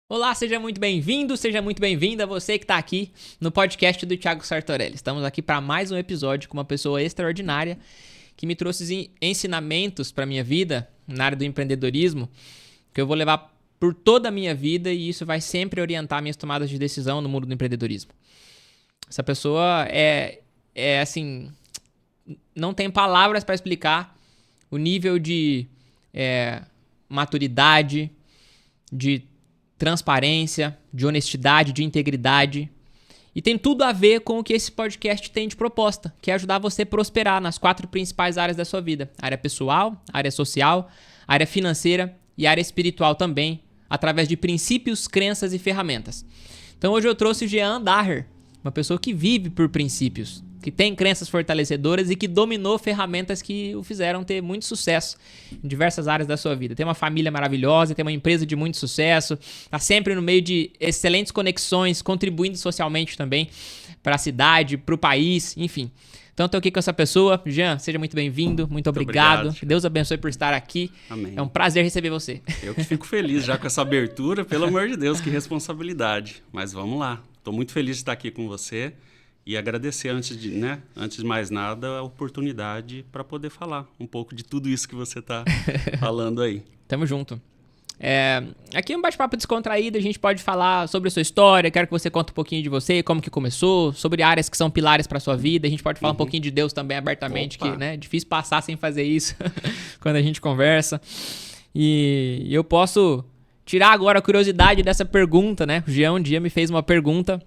Olá, seja muito bem-vindo, seja muito bem-vinda você que está aqui no podcast do Thiago Sartorelli. Estamos aqui para mais um episódio com uma pessoa extraordinária que me trouxe ensinamentos para a minha vida na área do empreendedorismo que eu vou levar por toda a minha vida e isso vai sempre orientar minhas tomadas de decisão no mundo do empreendedorismo. Essa pessoa é assim, não tem palavras para explicar o nível de maturidade, de transparência, de honestidade, de integridade. E tem tudo a ver com o que esse podcast tem de proposta, que é ajudar você a prosperar nas 4 principais áreas da sua vida. Área pessoal, área social, área financeira e área espiritual também, através de princípios, crenças e ferramentas. Então hoje eu trouxe o Jean Daher, uma pessoa que vive por princípios, que tem crenças fortalecedoras e que dominou ferramentas que o fizeram ter muito sucesso em diversas áreas da sua vida. Tem uma família maravilhosa, tem uma empresa de muito sucesso, está sempre no meio de excelentes conexões, contribuindo socialmente também para a cidade, para o país, enfim. Então estou aqui com essa pessoa. Jean, seja muito bem-vindo, muito obrigado. Que Deus abençoe por estar aqui. Amém. É um prazer receber você. Eu que fico feliz já com essa abertura, pelo amor de Deus, que responsabilidade. Mas vamos lá, estou muito feliz de estar aqui com você. E agradecer, antes de mais nada, a oportunidade para poder falar um pouco de tudo isso que você está falando aí. Tamo junto. Aqui é um bate-papo descontraído, a gente pode falar sobre a sua história, quero que você conte um pouquinho de você, como que começou, sobre áreas que são pilares para sua vida, a gente pode falar um pouquinho de Deus também abertamente, que é difícil passar sem fazer isso quando a gente conversa. E eu posso tirar agora a curiosidade dessa pergunta, né? O Jean um dia me fez uma pergunta,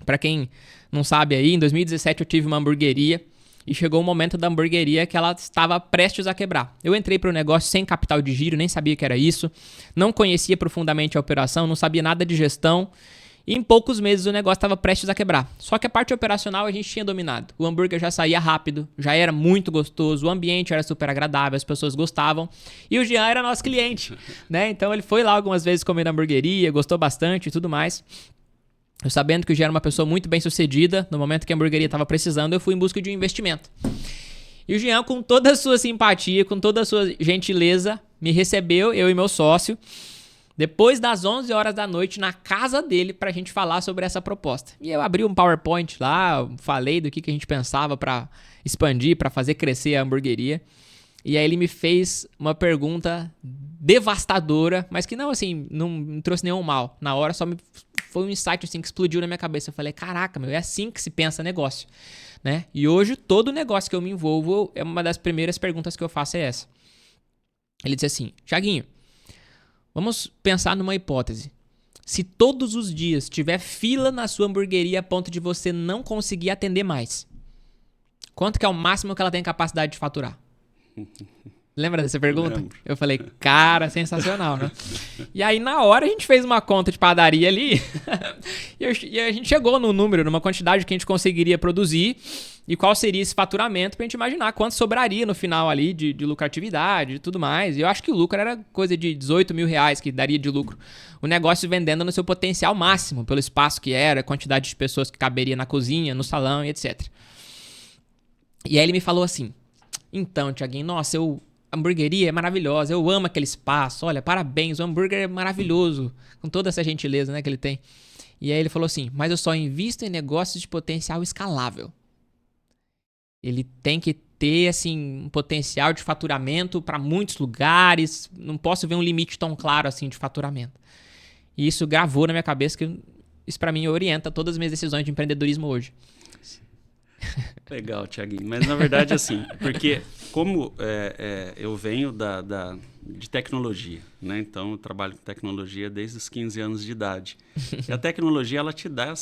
para quem não sabe aí, em 2017 eu tive uma hamburgueria e chegou um momento da hamburgueria que ela estava prestes a quebrar. Eu entrei para o negócio sem capital de giro, nem sabia que era isso, não conhecia profundamente a operação, não sabia nada de gestão e em poucos meses o negócio estava prestes a quebrar. Só que a parte operacional a gente tinha dominado. O hambúrguer já saía rápido, já era muito gostoso, o ambiente era super agradável, as pessoas gostavam e o Jean era nosso cliente, né? Então ele foi lá algumas vezes comer na hamburgueria, gostou bastante e tudo mais. Eu sabendo que o Jean era uma pessoa muito bem sucedida, no momento que a hamburgueria estava precisando, eu fui em busca de um investimento. E o Jean, com toda a sua simpatia, com toda a sua gentileza, me recebeu, eu e meu sócio, depois das 11 horas da noite, na casa dele, para a gente falar sobre essa proposta. E eu abri um PowerPoint lá, falei do que a gente pensava para expandir, para fazer crescer a hamburgueria. E aí ele me fez uma pergunta devastadora, mas que não, assim, não me trouxe nenhum mal. Na hora só foi um insight assim que explodiu na minha cabeça. Eu falei, caraca, meu, é assim que se pensa negócio, né? E hoje todo negócio que eu me envolvo, é uma das primeiras perguntas que eu faço é essa. Ele disse assim, Thiaguinho, vamos pensar numa hipótese. Se todos os dias tiver fila na sua hamburgueria a ponto de você não conseguir atender mais, quanto que é o máximo que ela tem capacidade de faturar? Lembra dessa pergunta? Lembro. Eu falei, cara, sensacional, né? E aí, na hora, a gente fez uma conta de padaria ali e a gente chegou num número, numa quantidade que a gente conseguiria produzir e qual seria esse faturamento pra gente imaginar quanto sobraria no final ali de lucratividade e tudo mais. E eu acho que o lucro era coisa de 18 mil reais que daria de lucro. O negócio vendendo no seu potencial máximo, pelo espaço que era, a quantidade de pessoas que caberia na cozinha, no salão e etc. E aí ele me falou assim, então, Thiaguinho, nossa, a hamburgueria é maravilhosa, eu amo aquele espaço, olha, parabéns, o hambúrguer é maravilhoso, com toda essa gentileza, né, que ele tem. E aí ele falou assim, mas eu só invisto em negócios de potencial escalável. Ele tem que ter, assim, um potencial de faturamento para muitos lugares, não posso ver um limite tão claro, assim, de faturamento. E isso gravou na minha cabeça, que isso para mim orienta todas as minhas decisões de empreendedorismo hoje. Legal, Thiaguinho. Mas, na verdade, assim, porque como eu venho de tecnologia, né? Então, eu trabalho com tecnologia desde os 15 anos de idade. E a tecnologia, ela te dá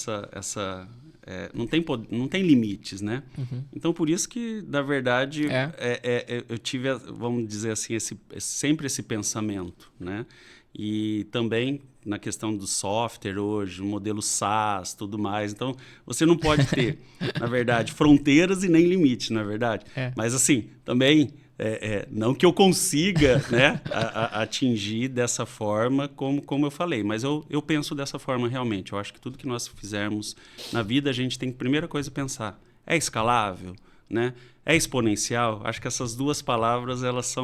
não tem limites, né? Uhum. Então, por isso que, na verdade, eu tive, vamos dizer assim, sempre esse pensamento, né? E também na questão do software hoje, o modelo SaaS, tudo mais. Então, você não pode ter, na verdade, fronteiras e nem limites, na verdade. Mas, assim, também, não que eu consiga, né, atingir dessa forma, como eu falei, mas eu penso dessa forma realmente. Eu acho que tudo que nós fizermos na vida, a gente tem que, primeira coisa, pensar, é escalável? né? É exponencial? Acho que essas duas palavras, elas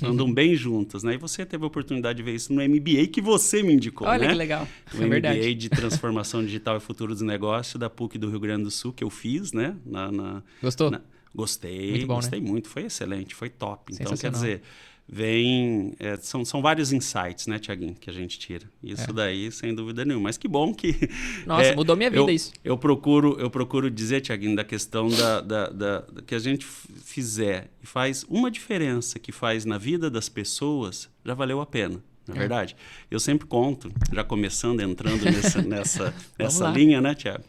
andam bem juntas, né? E você teve a oportunidade de ver isso no MBA que você me indicou, Olha né? que legal, o MBA verdade. De Transformação Digital e Futuro dos Negócios da PUC do Rio Grande do Sul, que eu fiz, né? Gostou? Gostei, muito bom, gostei né? muito, foi excelente, foi top. Então, quer dizer, vem... são vários insights, né, Tiaguinho, que a gente tira. Isso daí, sem dúvida nenhuma. Mas que bom que... Nossa, mudou minha vida isso. Eu procuro dizer, Tiaguinho, da questão da que a gente fizer e faz uma diferença que faz na vida das pessoas, já valeu a pena, não é verdade? Eu sempre conto, já começando, entrando nessa linha, né, Tiago?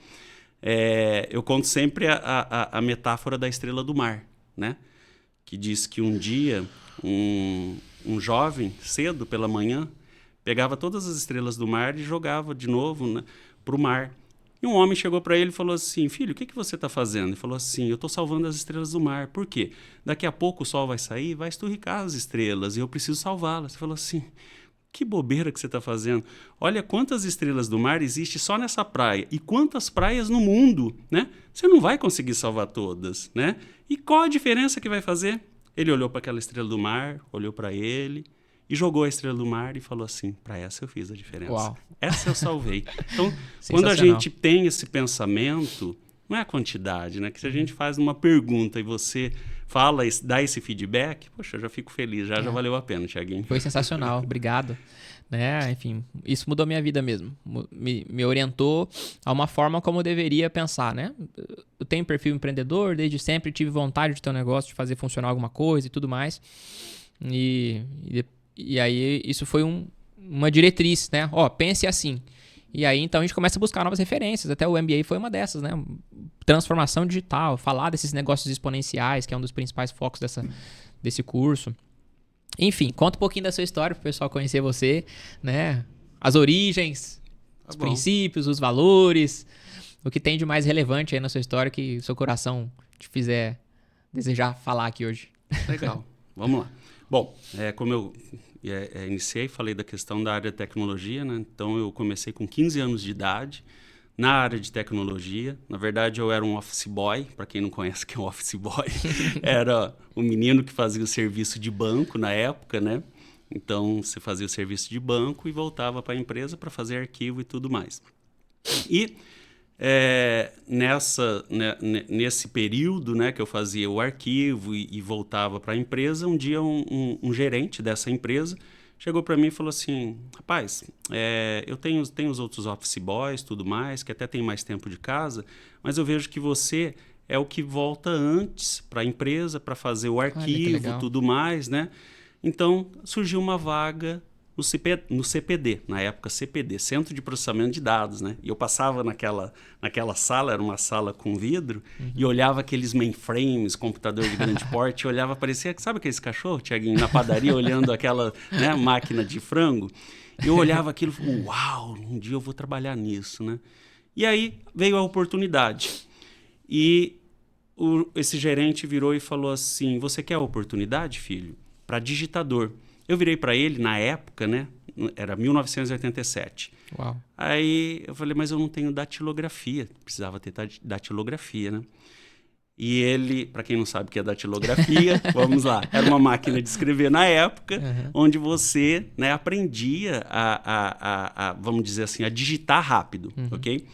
Eu conto sempre a metáfora da estrela do mar, né? Que diz que um dia um jovem, cedo pela manhã, pegava todas as estrelas do mar e jogava de novo, né, para o mar. E um homem chegou para ele e falou assim, filho, o que você está fazendo? Ele falou assim, eu estou salvando as estrelas do mar. Por quê? Daqui a pouco o sol vai sair, vai esturricar as estrelas e eu preciso salvá-las. Ele falou assim, que bobeira que você está fazendo. Olha quantas estrelas do mar existem só nessa praia e quantas praias no mundo, né? Você não vai conseguir salvar todas, né? E qual a diferença que vai fazer? Ele olhou para aquela estrela do mar, olhou para ele e jogou a estrela do mar e falou assim, para essa eu fiz a diferença. Uau. Essa eu salvei. Então, quando a gente tem esse pensamento, não é a quantidade, né? Que se a gente faz uma pergunta e você fala, dá esse feedback, poxa, eu já fico feliz, já valeu a pena, Tiaguinho. Foi sensacional, obrigado. Né? Enfim, isso mudou minha vida mesmo. Me orientou a uma forma como eu deveria pensar, né? Eu tenho perfil empreendedor, desde sempre tive vontade de ter um negócio, de fazer funcionar alguma coisa e tudo mais. E aí isso foi uma diretriz, né? Pense assim. E aí, então, a gente começa a buscar novas referências. Até o MBA foi uma dessas, né? Transformação digital, falar desses negócios exponenciais, que é um dos principais focos desse curso. Enfim, conta um pouquinho da sua história para o pessoal conhecer você, né? As origens, os princípios, os valores, o que tem de mais relevante aí na sua história que o seu coração te fizer desejar falar aqui hoje. Legal, vamos lá. Bom, como eu iniciei, falei da questão da área de tecnologia, né? Então eu comecei com 15 anos de idade na área de tecnologia. Na verdade, eu era um office boy, para quem não conhece o que é um office boy, era o menino que fazia o serviço de banco na época, né? Então você fazia o serviço de banco e voltava para a empresa para fazer arquivo e tudo mais. E nesse período, né, que eu fazia o arquivo e voltava para a empresa, um dia um gerente dessa empresa chegou para mim e falou assim, rapaz, eu tenho os outros office boys, tudo mais, que até tem mais tempo de casa, mas eu vejo que você é o que volta antes para a empresa, para fazer o arquivo, tudo mais, né? Então, surgiu uma vaga no CPD, na época CPD, Centro de Processamento de Dados, né? E eu passava naquela sala, era uma sala com vidro, e olhava aqueles mainframes, computador de grande porte, e olhava, parecia, sabe aqueles cachorros, Tiaguinho, na padaria, olhando aquela, né, máquina de frango? E eu olhava aquilo e falava, uau, um dia eu vou trabalhar nisso, né? E aí veio a oportunidade. E esse gerente virou e falou assim, você quer a oportunidade, filho? Para digitador. Eu virei para ele, na época, né? Era 1987. Uau. Aí eu falei, mas eu não tenho datilografia. Precisava ter datilografia, né? E ele, para quem não sabe o que é datilografia, vamos lá. Era uma máquina de escrever na época, onde você, né, aprendia vamos dizer assim, a digitar rápido, ok?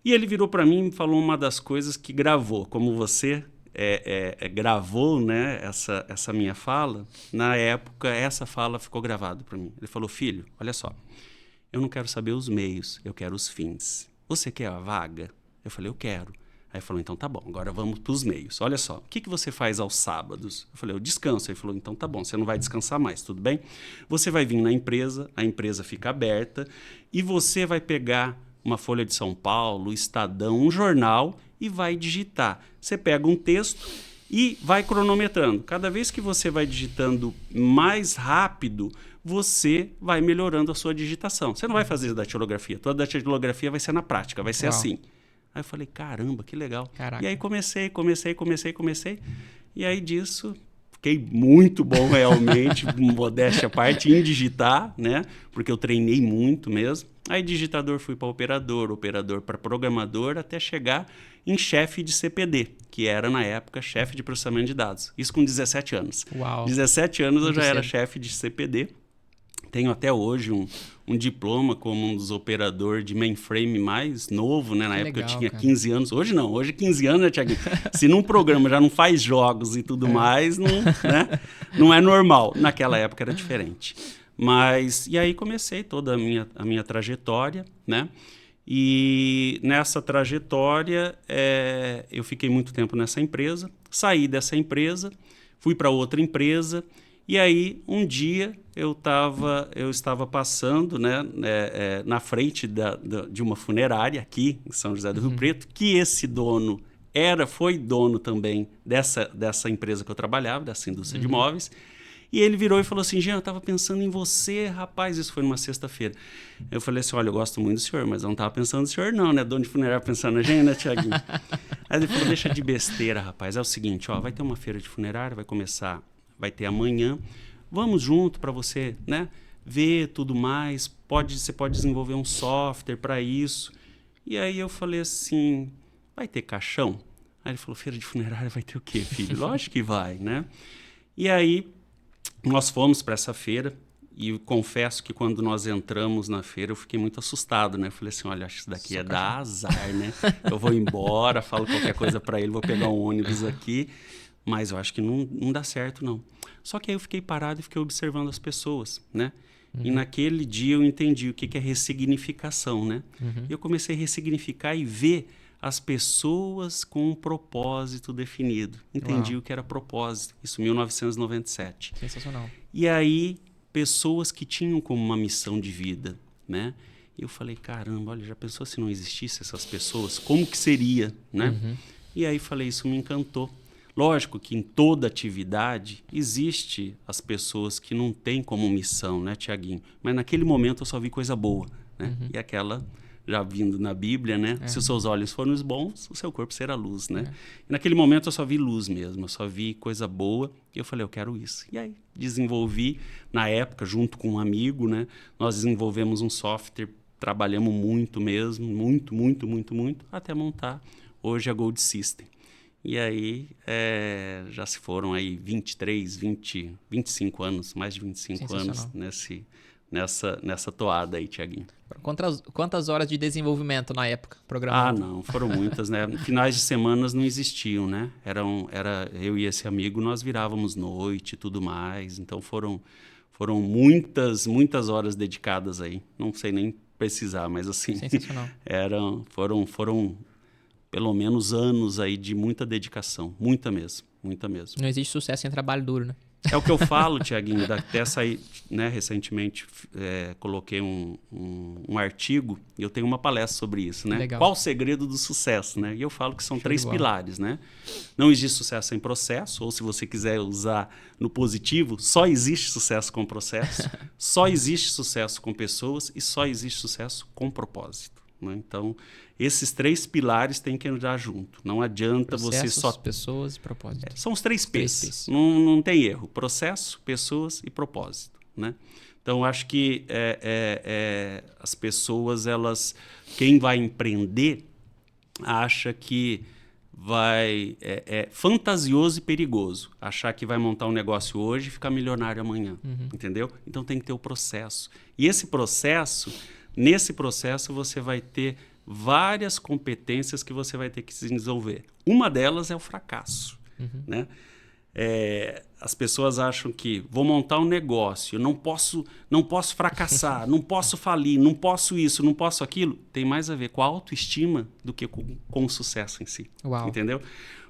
E ele virou para mim e falou uma das coisas que gravou, como você... gravou, né, essa minha fala, na época essa fala ficou gravada para mim. Ele falou, filho, olha só, eu não quero saber os meios, eu quero os fins. Você quer a vaga? Eu falei, eu quero. Aí ele falou, então tá bom, agora vamos para os meios. Olha só, o que você faz aos sábados? Eu falei, eu descanso. Ele falou, então tá bom, você não vai descansar mais, tudo bem? Você vai vir na empresa, a empresa fica aberta e você vai pegar uma Folha de São Paulo, Estadão, um jornal e vai digitar. Você pega um texto e vai cronometrando. Cada vez que você vai digitando mais rápido, você vai melhorando a sua digitação. Você não vai fazer datilografia. Toda datilografia vai ser na prática, vai ser assim. Aí eu falei, caramba, que legal. Caraca. E aí comecei. E aí disso... Fiquei muito bom realmente, modéstia à parte, em digitar, né? Porque eu treinei muito mesmo. Aí digitador fui para operador para programador, até chegar em chefe de CPD, que era na época chefe de processamento de dados. Isso com 17 anos. Uau. 17 anos Muito eu já era cedo. chefe de CPD. Tenho até hoje um diploma como um dos operadores de mainframe mais novo, né? Na Que época legal, eu tinha cara. 15 anos. Hoje não, hoje 15 anos, né, Thiaguinho? Se num programa já não faz jogos e tudo mais, não, né? Não é normal. Naquela época era diferente. Mas, e aí comecei toda a minha trajetória, né? E nessa trajetória, eu fiquei muito tempo nessa empresa, saí dessa empresa, fui para outra empresa, e aí um dia eu estava passando, né, na frente de uma funerária aqui em São José do Rio Preto, que esse dono foi dono também dessa empresa que eu trabalhava, dessa indústria de imóveis. E ele virou e falou assim: Jean, eu estava pensando em você, rapaz. Isso foi numa sexta-feira. Eu falei assim: olha, eu gosto muito do senhor, mas eu não estava pensando no senhor não, né? Dono de funerária pensando na gente, né, Thiaguinho? Aí ele falou: deixa de besteira, rapaz. É o seguinte, ó, vai ter uma feira de funerária, vai ter amanhã. Vamos junto para você, né, ver tudo mais. Você pode desenvolver um software para isso. E aí eu falei assim: vai ter caixão? Aí ele falou: feira de funerária vai ter o quê, filho? Lógico que vai, né? E aí nós fomos para essa feira e eu confesso que quando nós entramos na feira eu fiquei muito assustado, né? Eu falei assim: olha, acho que isso daqui é dar azar, né? Eu vou embora, falo qualquer coisa para ele, vou pegar um ônibus aqui, mas eu acho que não dá certo, não. Só que aí eu fiquei parado e fiquei observando as pessoas, né? E naquele dia eu entendi o que é ressignificação, né? E eu comecei a ressignificar e ver as pessoas com um propósito definido. Entendi o que era propósito. Isso em 1997. Sensacional. E aí, pessoas que tinham como uma missão de vida, né? E eu falei: caramba, olha, já pensou se não existisse essas pessoas? Como que seria, né? E aí falei, isso me encantou. Lógico que em toda atividade existe as pessoas que não têm como missão, né, Tiaguinho? Mas naquele momento eu só vi coisa boa, né? E aquela, já vindo na Bíblia, né? Se os seus olhos forem os bons, o seu corpo será luz, né? E naquele momento eu só vi luz mesmo, eu só vi coisa boa e eu falei: eu quero isso. E aí desenvolvi, na época, junto com um amigo, né? Nós desenvolvemos um software, trabalhamos muito mesmo, muito, até montar hoje a Gold System. E aí já se foram aí 25 anos, mais de 25 anos nessa toada aí, Tiaguinho. Quantas horas de desenvolvimento na época, programando? Não, foram muitas, né? Finais de semanas não existiam, né? Era eu e esse amigo, nós virávamos noite e tudo mais, então foram muitas horas dedicadas aí, não sei nem precisar, mas assim, foram pelo menos anos aí de muita dedicação, muita mesmo. Não existe sucesso sem trabalho duro, né? É o que eu falo, Tiaguinho, até sair, né, recentemente coloquei um artigo e eu tenho uma palestra sobre isso, né? Legal. Qual o segredo do sucesso, né? E eu falo que são 3 pilares, né? Não existe sucesso sem processo, ou se você quiser usar no positivo, só existe sucesso com processo, só existe sucesso com pessoas e só existe sucesso com propósito, né? Então, esses 3 pilares têm que andar junto. Não adianta Processos, você só... pessoas e propósito. São os 3 P's. Não tem erro. Processo, pessoas e propósito, né? Então, acho que as pessoas, quem vai empreender, acha que é fantasioso e perigoso. Achar que vai montar um negócio hoje e ficar milionário amanhã, entendeu? Então, tem que ter o processo. E nesse processo, você vai ter várias competências que você vai ter que se desenvolver. Uma delas é o fracasso, né? As pessoas acham que vou montar um negócio, não posso fracassar, não posso falir, não posso isso, não posso aquilo. Tem mais a ver com a autoestima do que com o sucesso em si. Uau. Entendeu?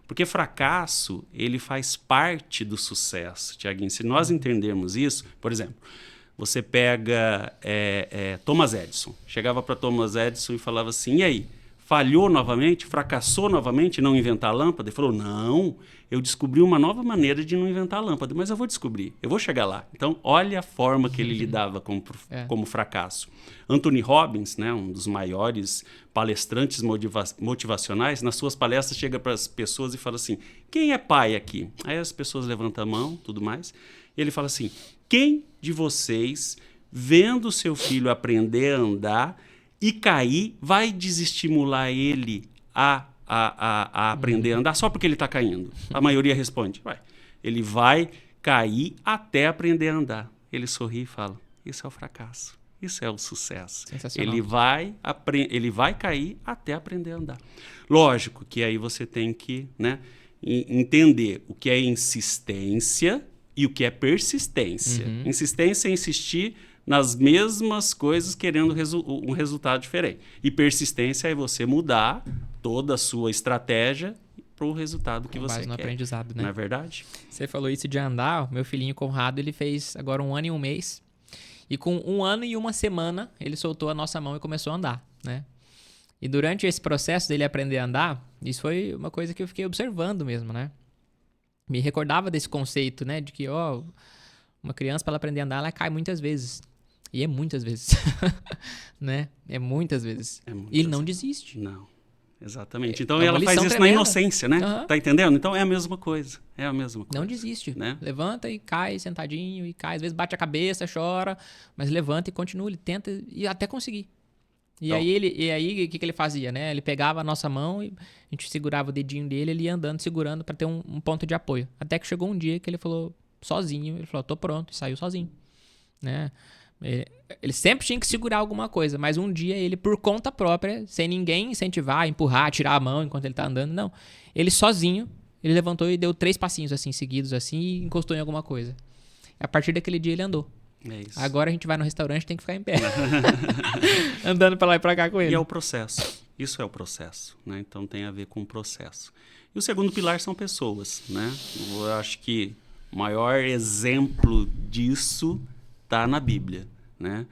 Porque fracasso, ele faz parte do sucesso, Tiaguinho. Se nós entendermos isso, por exemplo, você pega Thomas Edison. Chegava para Thomas Edison e falava assim: e aí, falhou novamente? Fracassou novamente em não inventar a lâmpada? Ele falou: não, eu descobri uma nova maneira de não inventar a lâmpada, mas eu vou descobrir, eu vou chegar lá. Então, olha a forma que ele lidava como fracasso. Anthony Robbins, né, um dos maiores palestrantes motivacionais, nas suas palestras chega para as pessoas e fala assim: quem é pai aqui? Aí as pessoas levantam a mão, tudo mais, e ele fala assim: quem de vocês, vendo seu filho aprender a andar, e cair vai desestimular ele a aprender a andar só porque ele está caindo? A maioria responde, vai. Ele vai cair até aprender a andar. Ele sorri e fala, isso é o fracasso, isso é o sucesso. Ele vai cair até aprender a andar. Lógico que aí você tem que, né, entender o que é insistência e o que é persistência. Insistência é insistir nas mesmas coisas querendo um resultado diferente. E persistência é você mudar toda a sua estratégia para o resultado que você quer. No aprendizado, né? Não é verdade? Você falou isso de andar. Meu filhinho Conrado, ele fez agora 1 ano e 1 mês. E com 1 ano e 1 semana, ele soltou a nossa mão e começou a andar, né? E durante esse processo dele aprender a andar, isso foi uma coisa que eu fiquei observando mesmo, né? Me recordava desse conceito, né? De que, uma criança, para ela aprender a andar, ela cai muitas vezes. E é muitas vezes, né? É muitas vezes. E ele não desiste. Não, exatamente. Então ela faz isso tremenda. Na inocência, né? Tá entendendo? Então é a mesma coisa. Não desiste. Né? Levanta e cai sentadinho e cai. Às vezes bate a cabeça, chora, mas levanta e continua. Ele tenta e até conseguir. E aí o que ele fazia, né? Ele pegava a nossa mão e a gente segurava o dedinho dele, ele ia andando, segurando para ter um ponto de apoio. Até que chegou um dia que ele falou sozinho, ele falou, tô pronto, e saiu sozinho, né? Ele sempre tinha que segurar alguma coisa, mas um dia ele, por conta própria, sem ninguém incentivar, empurrar, tirar a mão enquanto ele tá andando, não. Ele sozinho, ele levantou e deu 3 passinhos assim, seguidos assim, e encostou em alguma coisa. A partir daquele dia ele andou. É isso. Agora a gente vai no restaurante e tem que ficar em pé. Andando pra lá e pra cá com ele. E é o processo. Isso é o processo, né? Então tem a ver com o processo. E o segundo pilar são pessoas, né? Eu acho que o maior exemplo disso está na Bíblia, né?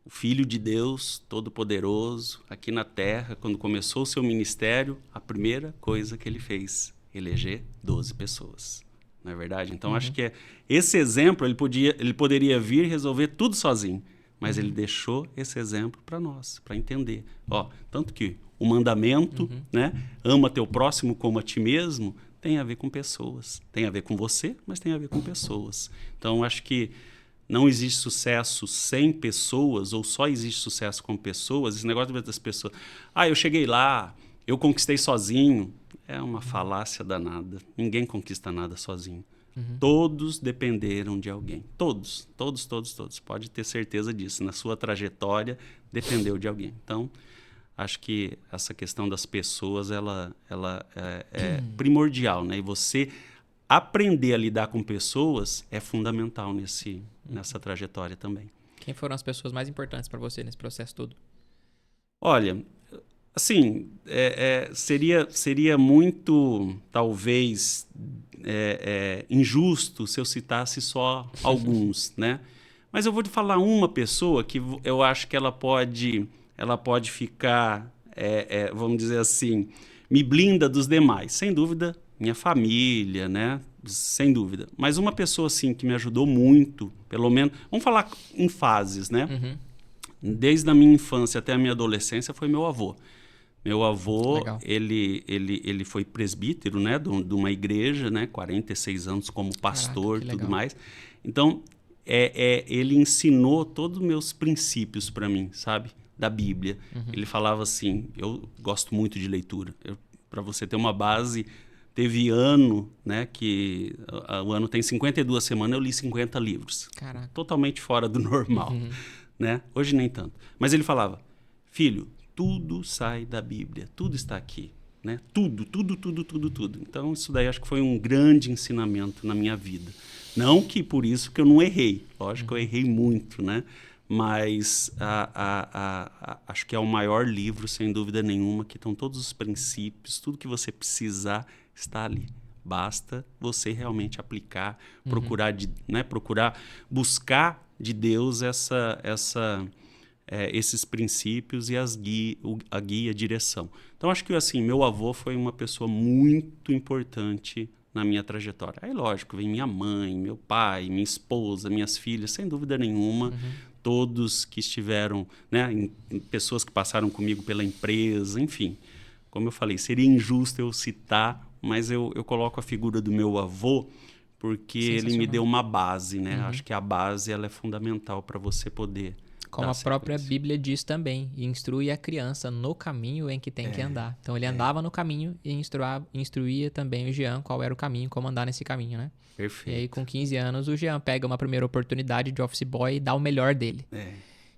O Filho de Deus, Todo-Poderoso, aqui na Terra, quando começou o seu ministério, a primeira coisa que ele fez, eleger 12 pessoas. Não é verdade? Então, acho que esse exemplo, ele poderia vir e resolver tudo sozinho, mas ele deixou esse exemplo para nós, para entender. Tanto que o mandamento, né, ama teu próximo como a ti mesmo, tem a ver com pessoas. Tem a ver com você, mas tem a ver com pessoas. Então, acho que não existe sucesso sem pessoas, ou só existe sucesso com pessoas. Esse negócio das pessoas, eu cheguei lá, eu conquistei sozinho. É uma falácia danada. Ninguém conquista nada sozinho. Todos dependeram de alguém. Todos. Pode ter certeza disso. Na sua trajetória, dependeu de alguém. Então, acho que essa questão das pessoas, ela é primordial, né? E você aprender a lidar com pessoas é fundamental nessa trajetória também. Quem foram as pessoas mais importantes para você nesse processo todo? Olha, assim, seria muito, talvez, injusto se eu citasse só alguns, né? Mas eu vou te falar uma pessoa que eu acho que ela pode ficar, vamos dizer assim, me blinda dos demais. Sem dúvida, minha família, né? Sem dúvida. Mas uma pessoa, assim, que me ajudou muito, pelo menos... Vamos falar em fases, né? Desde a minha infância até a minha adolescência, foi meu avô. Meu avô, ele foi presbítero, né? De uma igreja, né? 46 anos como pastor e tudo mais. Então, ele ensinou todos os meus princípios para mim, sabe? Da Bíblia. Ele falava assim, eu gosto muito de leitura. Para você ter uma base... Teve ano, né, que o ano tem 52 semanas, eu li 50 livros. Caraca. Totalmente fora do normal, né? Hoje nem tanto. Mas ele falava, filho, tudo sai da Bíblia, tudo está aqui, né? Tudo. Então, isso daí acho que foi um grande ensinamento na minha vida. Não que por isso que eu não errei. Lógico que eu errei muito, né? Mas acho que é o maior livro, sem dúvida nenhuma, que estão todos os princípios, tudo que você precisar está ali. Basta você realmente aplicar, procurar buscar de Deus esses princípios e a guia, a direção. Então, acho que assim, meu avô foi uma pessoa muito importante na minha trajetória. Aí, lógico, vem minha mãe, meu pai, minha esposa, minhas filhas, sem dúvida nenhuma. Todos que estiveram, né, pessoas que passaram comigo pela empresa, enfim. Como eu falei, seria injusto eu citar, mas eu coloco a figura do meu avô porque ele me deu uma base, né? Acho que a base ela é fundamental para você poder Como a própria Bíblia diz também, instrui a criança no caminho em que tem que andar. Então ele andava no caminho e instruía também o Jean qual era o caminho, como andar nesse caminho, né? Perfeito. E aí com 15 anos o Jean pega uma primeira oportunidade de office boy e dá o melhor dele.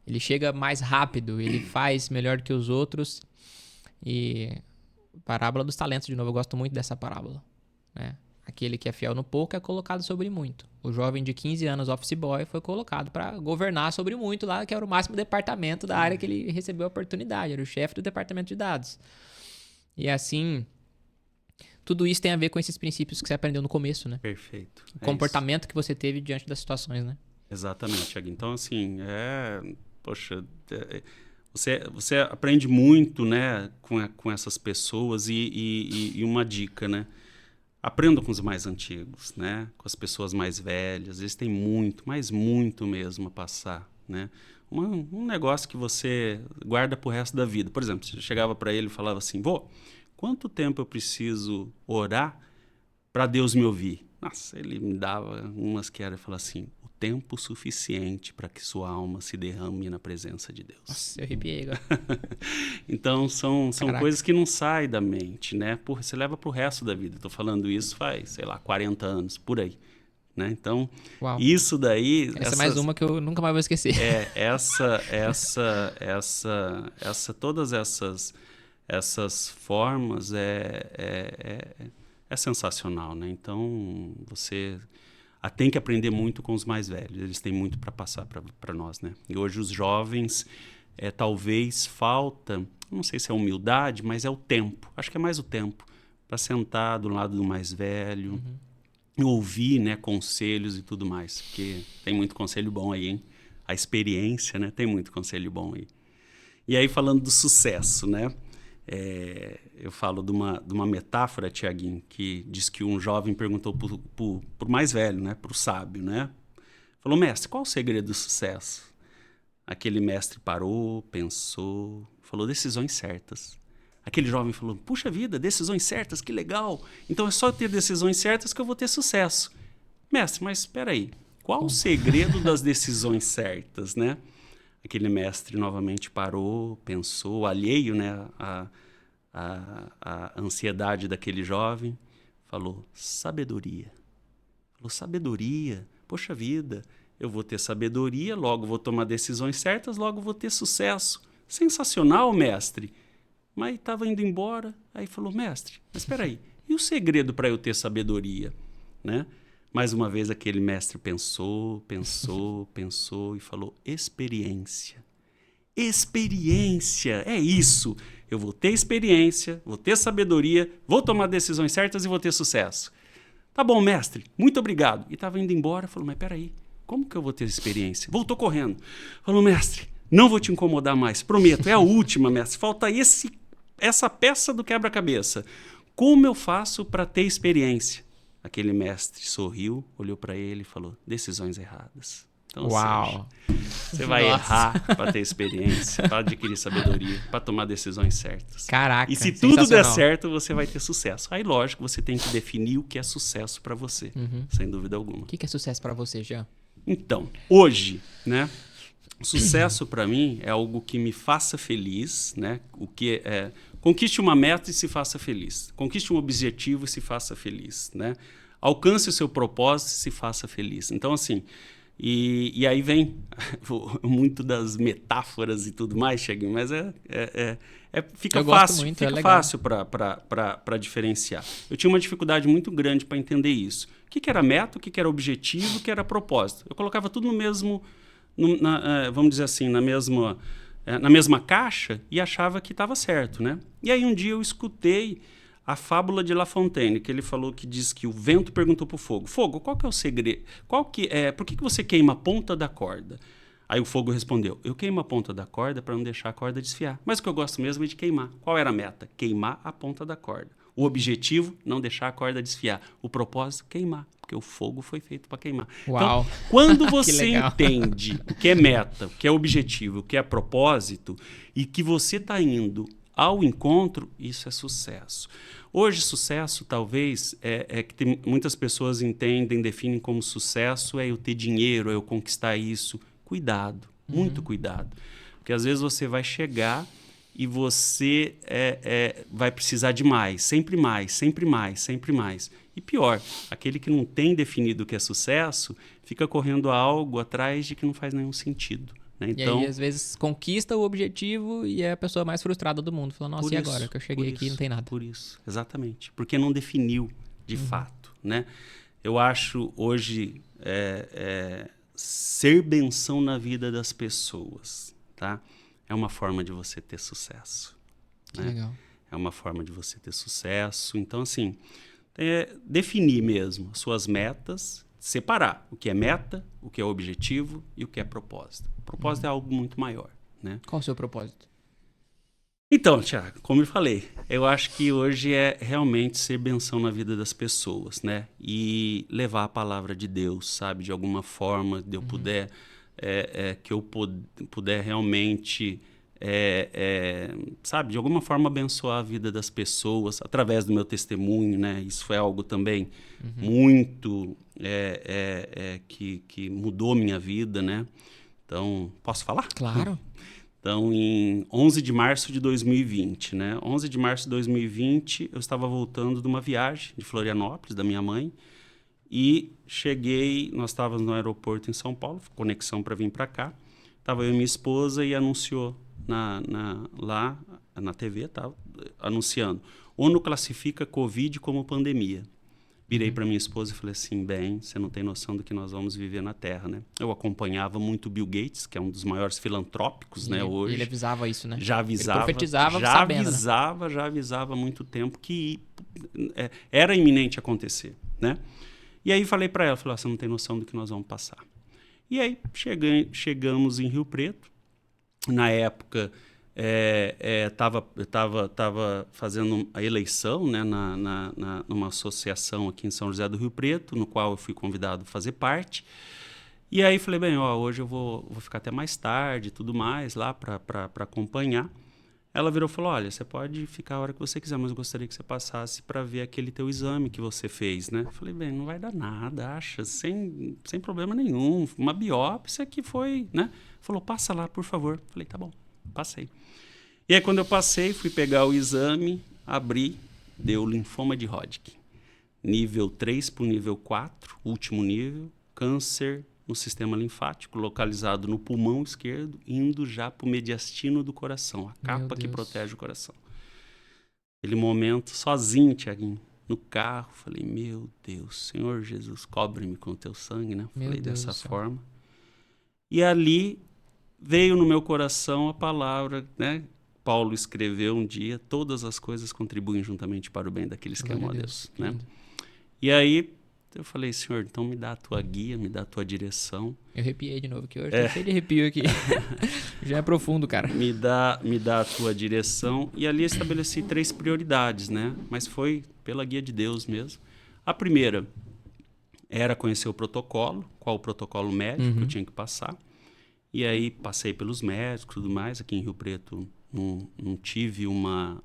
Ele chega mais rápido, ele faz melhor que os outros. E parábola dos talentos, de novo, eu gosto muito dessa parábola, né? Aquele que é fiel no pouco é colocado sobre muito. O jovem de 15 anos, office boy, foi colocado para governar sobre muito lá, que era o máximo departamento da área que ele recebeu a oportunidade. Era o chefe do departamento de dados. E assim, tudo isso tem a ver com esses princípios que você aprendeu no começo, né? Perfeito. O comportamento que você teve diante das situações, né? Exatamente, Thiago. Então, assim, poxa, você aprende muito, né, com essas pessoas e uma dica, né? Aprenda com os mais antigos, né? Com as pessoas mais velhas. Eles têm muito, mas muito mesmo a passar, né? Um negócio que você guarda pro resto da vida. Por exemplo, você chegava para ele e falava assim, vô, quanto tempo eu preciso orar para Deus me ouvir? Nossa, ele me dava umas que era, falava assim, o tempo suficiente para que sua alma se derrame na presença de Deus. Nossa, eu arrepiei agora. Então, são coisas que não saem da mente, né? Porra, você leva pro resto da vida. Estou falando isso faz, sei lá, 40 anos, por aí. Né? Então, uau. Isso daí... Essa é mais uma que eu nunca mais vou esquecer. Todas essas formas é sensacional, né? Então, você tem que aprender muito com os mais velhos. Eles têm muito para passar para nós, né? E hoje os jovens, talvez falta, não sei se é humildade, mas é o tempo. Acho que é mais o tempo para sentar do lado do mais velho, ouvir, né, conselhos e tudo mais. Porque tem muito conselho bom aí, hein? A experiência, né? Tem muito conselho bom aí. E aí, falando do sucesso, né? Eu falo de uma metáfora, Tiaguinho, que diz que um jovem perguntou pro mais velho, né, pro sábio, né? Falou, mestre, qual o segredo do sucesso? Aquele mestre parou, pensou, falou, decisões certas. Aquele jovem falou, puxa vida, decisões certas, que legal. Então é só ter decisões certas que eu vou ter sucesso. Mestre, mas espera aí, qual o segredo das decisões certas, né? Aquele mestre novamente parou, pensou, alheio, né, a ansiedade daquele jovem, falou, sabedoria. Falou, sabedoria, poxa vida, eu vou ter sabedoria, logo vou tomar decisões certas, logo vou ter sucesso. Sensacional, mestre. Mas estava indo embora, aí falou, mestre, mas espera aí, e o segredo para eu ter sabedoria, né? Mais uma vez aquele mestre pensou e falou, experiência. Experiência, é isso. Eu vou ter experiência, vou ter sabedoria, vou tomar decisões certas e vou ter sucesso. Tá bom, mestre, muito obrigado. E estava indo embora, falou, mas peraí, como que eu vou ter experiência? Voltou correndo. Falou, mestre, não vou te incomodar mais, prometo, é a última, mestre. Falta essa peça do quebra-cabeça. Como eu faço para ter experiência? Aquele mestre sorriu, olhou para ele e falou, decisões erradas. Então, uau! Você vai errar para ter experiência, para adquirir sabedoria, para tomar decisões certas. Caraca, e se tudo der certo, você vai ter sucesso. Aí, lógico, você tem que definir o que é sucesso para você, sem dúvida alguma. O que é sucesso para você, Jean? Então, hoje, né? Sucesso para mim é algo que me faça feliz, né? O que conquiste uma meta e se faça feliz. Conquiste um objetivo e se faça feliz, né? Alcance o seu propósito e se faça feliz. Então, assim, e aí vem muito das metáforas e tudo mais, Cheguinho, mas fica fácil para diferenciar. Eu tinha uma dificuldade muito grande para entender isso. O que era meta, o que era objetivo, o que era propósito. Eu colocava tudo no mesmo... vamos dizer assim, na mesma caixa e achava que estava certo, né? E aí um dia eu escutei a fábula de La Fontaine, que ele falou que diz que o vento perguntou para o fogo, fogo, qual que é o segredo? Por que você queima a ponta da corda? Aí o fogo respondeu, eu queimo a ponta da corda para não deixar a corda desfiar, mas o que eu gosto mesmo é de queimar. Qual era a meta? Queimar a ponta da corda. O objetivo, não deixar a corda desfiar. O propósito, queimar, porque o fogo foi feito para queimar. Uau. Então, quando você entende o que é meta, o que é objetivo, o que é propósito, e que você está indo ao encontro, isso é sucesso. Hoje, sucesso, talvez, que muitas pessoas definem como sucesso, é eu ter dinheiro, é eu conquistar isso. Cuidado, Muito cuidado. Porque às vezes você vai chegar e você vai precisar de mais, sempre mais, sempre mais, sempre mais. E pior, aquele que não tem definido o que é sucesso, fica correndo algo atrás de que não faz nenhum sentido. Né? Então, e aí, às vezes, conquista o objetivo e é a pessoa mais frustrada do mundo. Falando, nossa, e agora que eu cheguei aqui e não tem nada? Por isso, exatamente. Porque não definiu de fato. Né? Eu acho hoje ser benção na vida das pessoas, tá? É uma forma de você ter sucesso. Que legal. É uma forma de você ter sucesso. Então, assim, definir mesmo suas metas, separar o que é meta, o que é objetivo e o que é propósito. O propósito é algo muito maior, né? Qual o seu propósito? Então, Thiago, como eu falei, eu acho que hoje é realmente ser benção na vida das pessoas, né? E levar a palavra de Deus, sabe? De alguma forma, de eu puder, que eu puder realmente, sabe? De alguma forma abençoar a vida das pessoas através do meu testemunho, né? Isso foi algo também muito que mudou minha vida, né? Então, posso falar? Claro. Então, em 11 de março de 2020, né? 11 de março de 2020, eu estava voltando de uma viagem de Florianópolis, da minha mãe, e cheguei, nós estávamos no aeroporto em São Paulo, conexão para vir para cá. Estava eu e minha esposa e anunciou lá na TV, tá? Anunciando, ONU classifica Covid como pandemia. Virei para minha esposa e falei assim, bem, você não tem noção do que nós vamos viver na Terra, né? Eu acompanhava muito Bill Gates, que é um dos maiores filantrópicos, né, hoje. Ele avisava isso, né? Já avisava. Ele profetizava sabendo, né? Já avisava há muito tempo que era iminente acontecer, né? E aí falei para ela, falei, você não tem noção do que nós vamos passar. E aí chegamos em Rio Preto. Na época, estava fazendo a eleição, né, numa associação aqui em São José do Rio Preto, no qual eu fui convidado a fazer parte. E aí falei, bem, hoje eu vou ficar até mais tarde e tudo mais lá para acompanhar. Ela virou e falou, olha, você pode ficar a hora que você quiser, mas eu gostaria que você passasse para ver aquele teu exame que você fez, né? Eu falei, bem, não vai dar nada, acha, sem problema nenhum, uma biópsia que foi, né? Falou, passa lá, por favor. Eu falei, tá bom, passei. E aí quando eu passei, fui pegar o exame, abri, deu linfoma de Hodgkin. Nível 3 para o nível 4, último nível, câncer no sistema linfático, localizado no pulmão esquerdo, indo já para o mediastino do coração, a capa que protege o coração. Aquele momento, sozinho, Tiaguinho, no carro, falei, meu Deus, Senhor Jesus, cobre-me com o teu sangue, né? Falei dessa forma. E ali veio no meu coração a palavra, né? Paulo escreveu um dia, todas as coisas contribuem juntamente para o bem daqueles que amam a Deus, né? E aí eu falei, Senhor, então me dá a tua guia, me dá a tua direção. Eu arrepiei de novo, que hoje tô cheio de arrepio aqui. Já é profundo, cara. Me dá a tua direção. E ali estabeleci 3 prioridades, né? Mas foi pela guia de Deus mesmo. A primeira era conhecer o protocolo, qual o protocolo médico que eu tinha que passar. E aí passei pelos médicos e tudo mais. Aqui em Rio Preto não tive não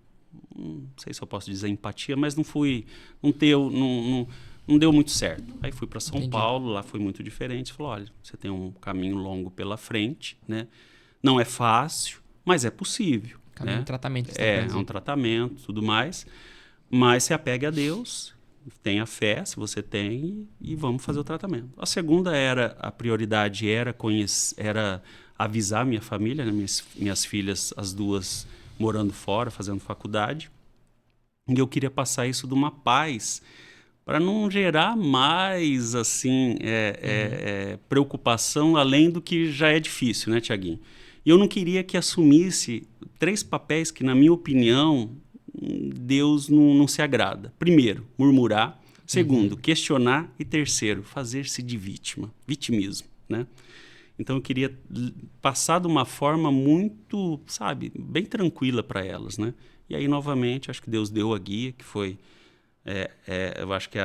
sei se eu posso dizer empatia, mas não deu muito certo. Aí fui para São Paulo, lá foi muito diferente. Falou, olha, você tem um caminho longo pela frente, né? Não é fácil, mas é possível. Caminho de tratamento. É um tratamento, tudo mais. Mas se apegue a Deus, tenha fé, se você tem, e vamos fazer o tratamento. A segunda a prioridade era avisar minha família, né? Minhas filhas, as duas morando fora, fazendo faculdade. E eu queria passar isso de uma paz, para não gerar mais assim preocupação além do que já é difícil, né, Tiaguinho? E eu não queria que assumisse 3 papéis que, na minha opinião, Deus não se agrada. Primeiro, murmurar. Segundo, questionar. E terceiro, fazer-se de vítima. Vitimismo, né? Então eu queria passar de uma forma muito, sabe, bem tranquila para elas, né? E aí, novamente, acho que Deus deu a guia, que foi... eu acho que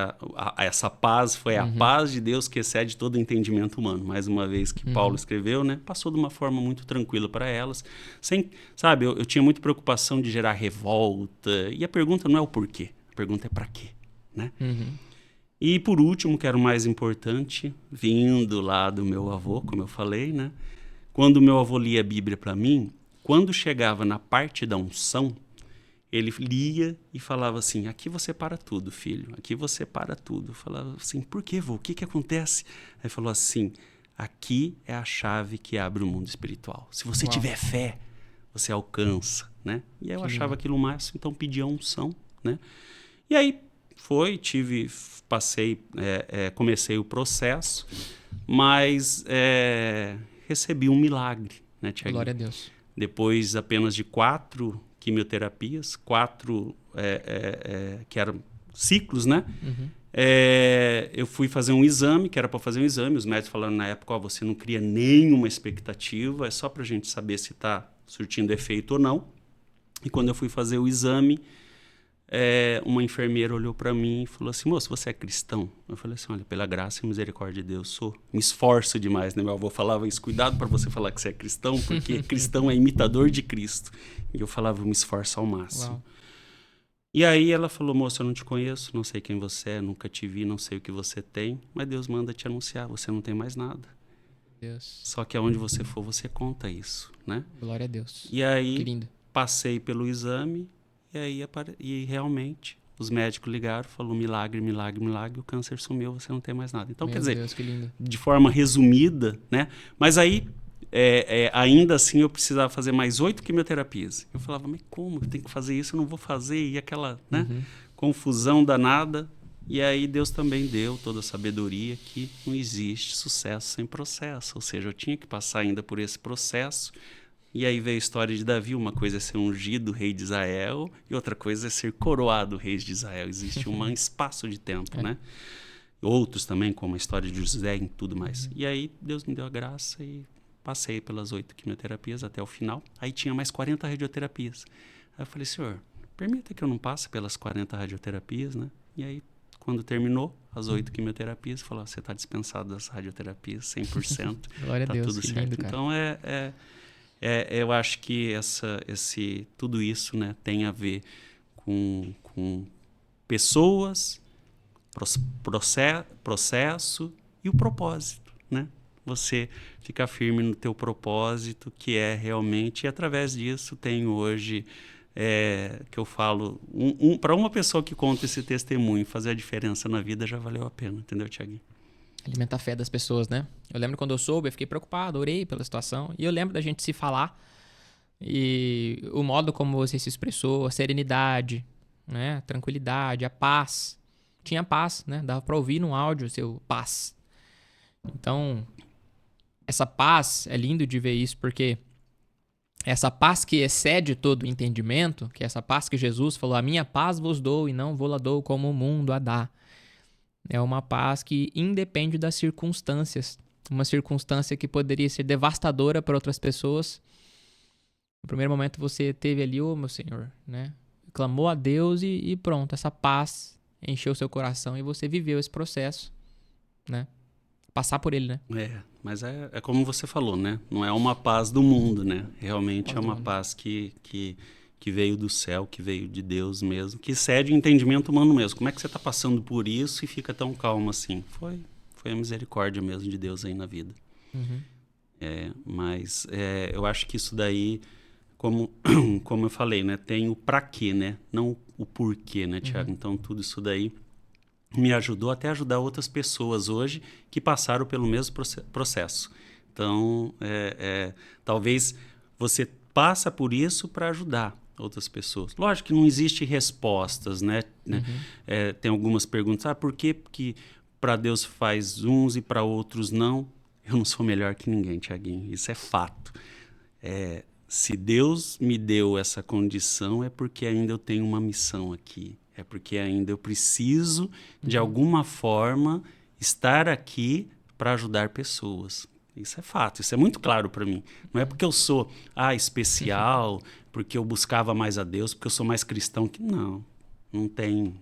essa paz foi a paz de Deus que excede todo entendimento humano. Mais uma vez que Paulo escreveu, né? Passou de uma forma muito tranquila para elas. Sabe, eu tinha muita preocupação de gerar revolta. E a pergunta não é o porquê, a pergunta é para quê, né? E por último, que era o mais importante, vindo lá do meu avô, como eu falei, né? quando meu avô lia a Bíblia para mim, quando chegava na parte da unção, ele lia e falava assim, aqui você para tudo, filho, aqui você para tudo. Eu falava assim, por que, vô? O que acontece? Aí falou assim, aqui é a chave que abre o mundo espiritual. Se você tiver fé, você alcança, né? E eu achava aquilo o máximo, então pedia unção, né? E aí comecei o processo, mas recebi um milagre, né, Tiaguinho? Glória a Deus. Depois apenas de 4 quimioterapias, 4 que eram ciclos, né? Uhum. Eu fui fazer um exame, que era para fazer um exame, os médicos falaram na época, você não cria nenhuma expectativa, é só para a gente saber se está surtindo efeito ou não. E quando eu fui fazer o exame, uma enfermeira olhou para mim e falou assim, moço, você é cristão? Eu falei assim, olha, pela graça e misericórdia de Deus, sou. Me esforço demais, né? Meu avô falava isso, cuidado para você falar que você é cristão, porque cristão é imitador de Cristo. E eu falava, eu me esforço ao máximo. Uau. E aí ela falou, moço, eu não te conheço, não sei quem você é, nunca te vi, não sei o que você tem, mas Deus manda te anunciar, você não tem mais nada. Deus. Só que aonde você for, você conta isso, né? Glória a Deus. E aí, que lindo. Passei pelo exame, e realmente os médicos ligaram, falou milagre, milagre, milagre, o câncer sumiu, você não tem mais nada. Então, Meu quer dizer, Deus, que lindo. de forma resumida, né? Mas aí, ainda assim, eu precisava fazer mais 8 quimioterapias. Eu falava, mas como? Eu tenho que fazer isso, eu não vou fazer. E aquela confusão danada. E aí Deus também deu toda a sabedoria que não existe sucesso sem processo. Ou seja, eu tinha que passar ainda por esse processo. E aí veio a história de Davi, uma coisa é ser ungido rei de Israel e outra coisa é ser coroado rei de Israel. Existe um espaço de tempo, né? Outros também, como a história de José e tudo mais. E aí Deus me deu a graça e passei pelas 8 quimioterapias até o final. Aí tinha mais 40 radioterapias. Aí eu falei, senhor, permita que eu não passe pelas 40 radioterapias, né? E aí, quando terminou as 8 quimioterapias, falou, você está dispensado das radioterapias 100%. Glória a Deus, tudo que certo. lindo, cara. Então, eu acho que tudo isso, né, tem a ver com pessoas, processo e o propósito, né? Você ficar firme no teu propósito, que é realmente, e através disso tenho hoje, que eu falo, para uma pessoa que conta esse testemunho, fazer a diferença na vida já valeu a pena, entendeu, Tiaguinho? Alimentar a fé das pessoas, né? Eu lembro quando eu soube, eu fiquei preocupado, orei pela situação. E eu lembro da gente se falar. E o modo como você se expressou, a serenidade, né? A tranquilidade, a paz. Tinha paz, né? Dava pra ouvir no áudio o seu paz. Então, essa paz, é lindo de ver isso, porque essa paz que excede todo o entendimento, que é essa paz que Jesus falou, a minha paz vos dou e não vou-la dou como o mundo a dá. É uma paz que independe das circunstâncias. Uma circunstância que poderia ser devastadora para outras pessoas. No primeiro momento você teve ali, meu Senhor, né? Clamou a Deus e pronto. Essa paz encheu seu coração e você viveu esse processo, né? Passar por ele, né? Mas é como você falou, né? Não é uma paz do mundo, né? Realmente é uma paz que veio do céu, que veio de Deus mesmo, que excede o entendimento humano mesmo. Como é que você está passando por isso e fica tão calmo assim? Foi a misericórdia mesmo de Deus aí na vida. Mas eu acho que isso daí, como eu falei, né? Tem o pra quê, né? Não o porquê, né, Tiago? Então, tudo isso daí me ajudou até a ajudar outras pessoas hoje que passaram pelo mesmo processo. Então, talvez você passa por isso para ajudar outras pessoas. Lógico que não existe respostas, né? Tem algumas perguntas, por que para Deus faz uns e para outros não? Eu não sou melhor que ninguém, Tiaguinho, isso é fato. Se Deus me deu essa condição, é porque ainda eu tenho uma missão aqui, é porque ainda eu preciso, de alguma forma, estar aqui para ajudar pessoas. Isso é fato, isso é muito claro para mim. Não é porque eu sou especial, porque eu buscava mais a Deus, porque eu sou mais cristão. Não tem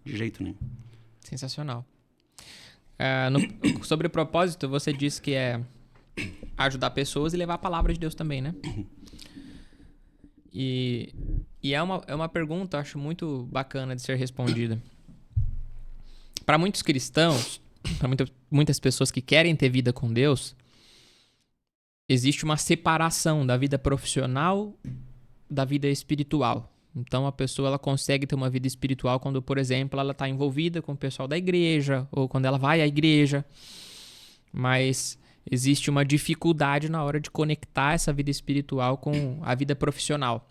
de jeito nenhum. Sensacional. Sobre o propósito, você disse que é ajudar pessoas e levar a palavra de Deus também, né? E é uma pergunta, acho, muito bacana de ser respondida. Para muitos cristãos, para muitas pessoas que querem ter vida com Deus, existe uma separação da vida profissional da vida espiritual. Então, a pessoa ela consegue ter uma vida espiritual quando, por exemplo, ela está envolvida com o pessoal da igreja ou quando ela vai à igreja. Mas existe uma dificuldade na hora de conectar essa vida espiritual com a vida profissional.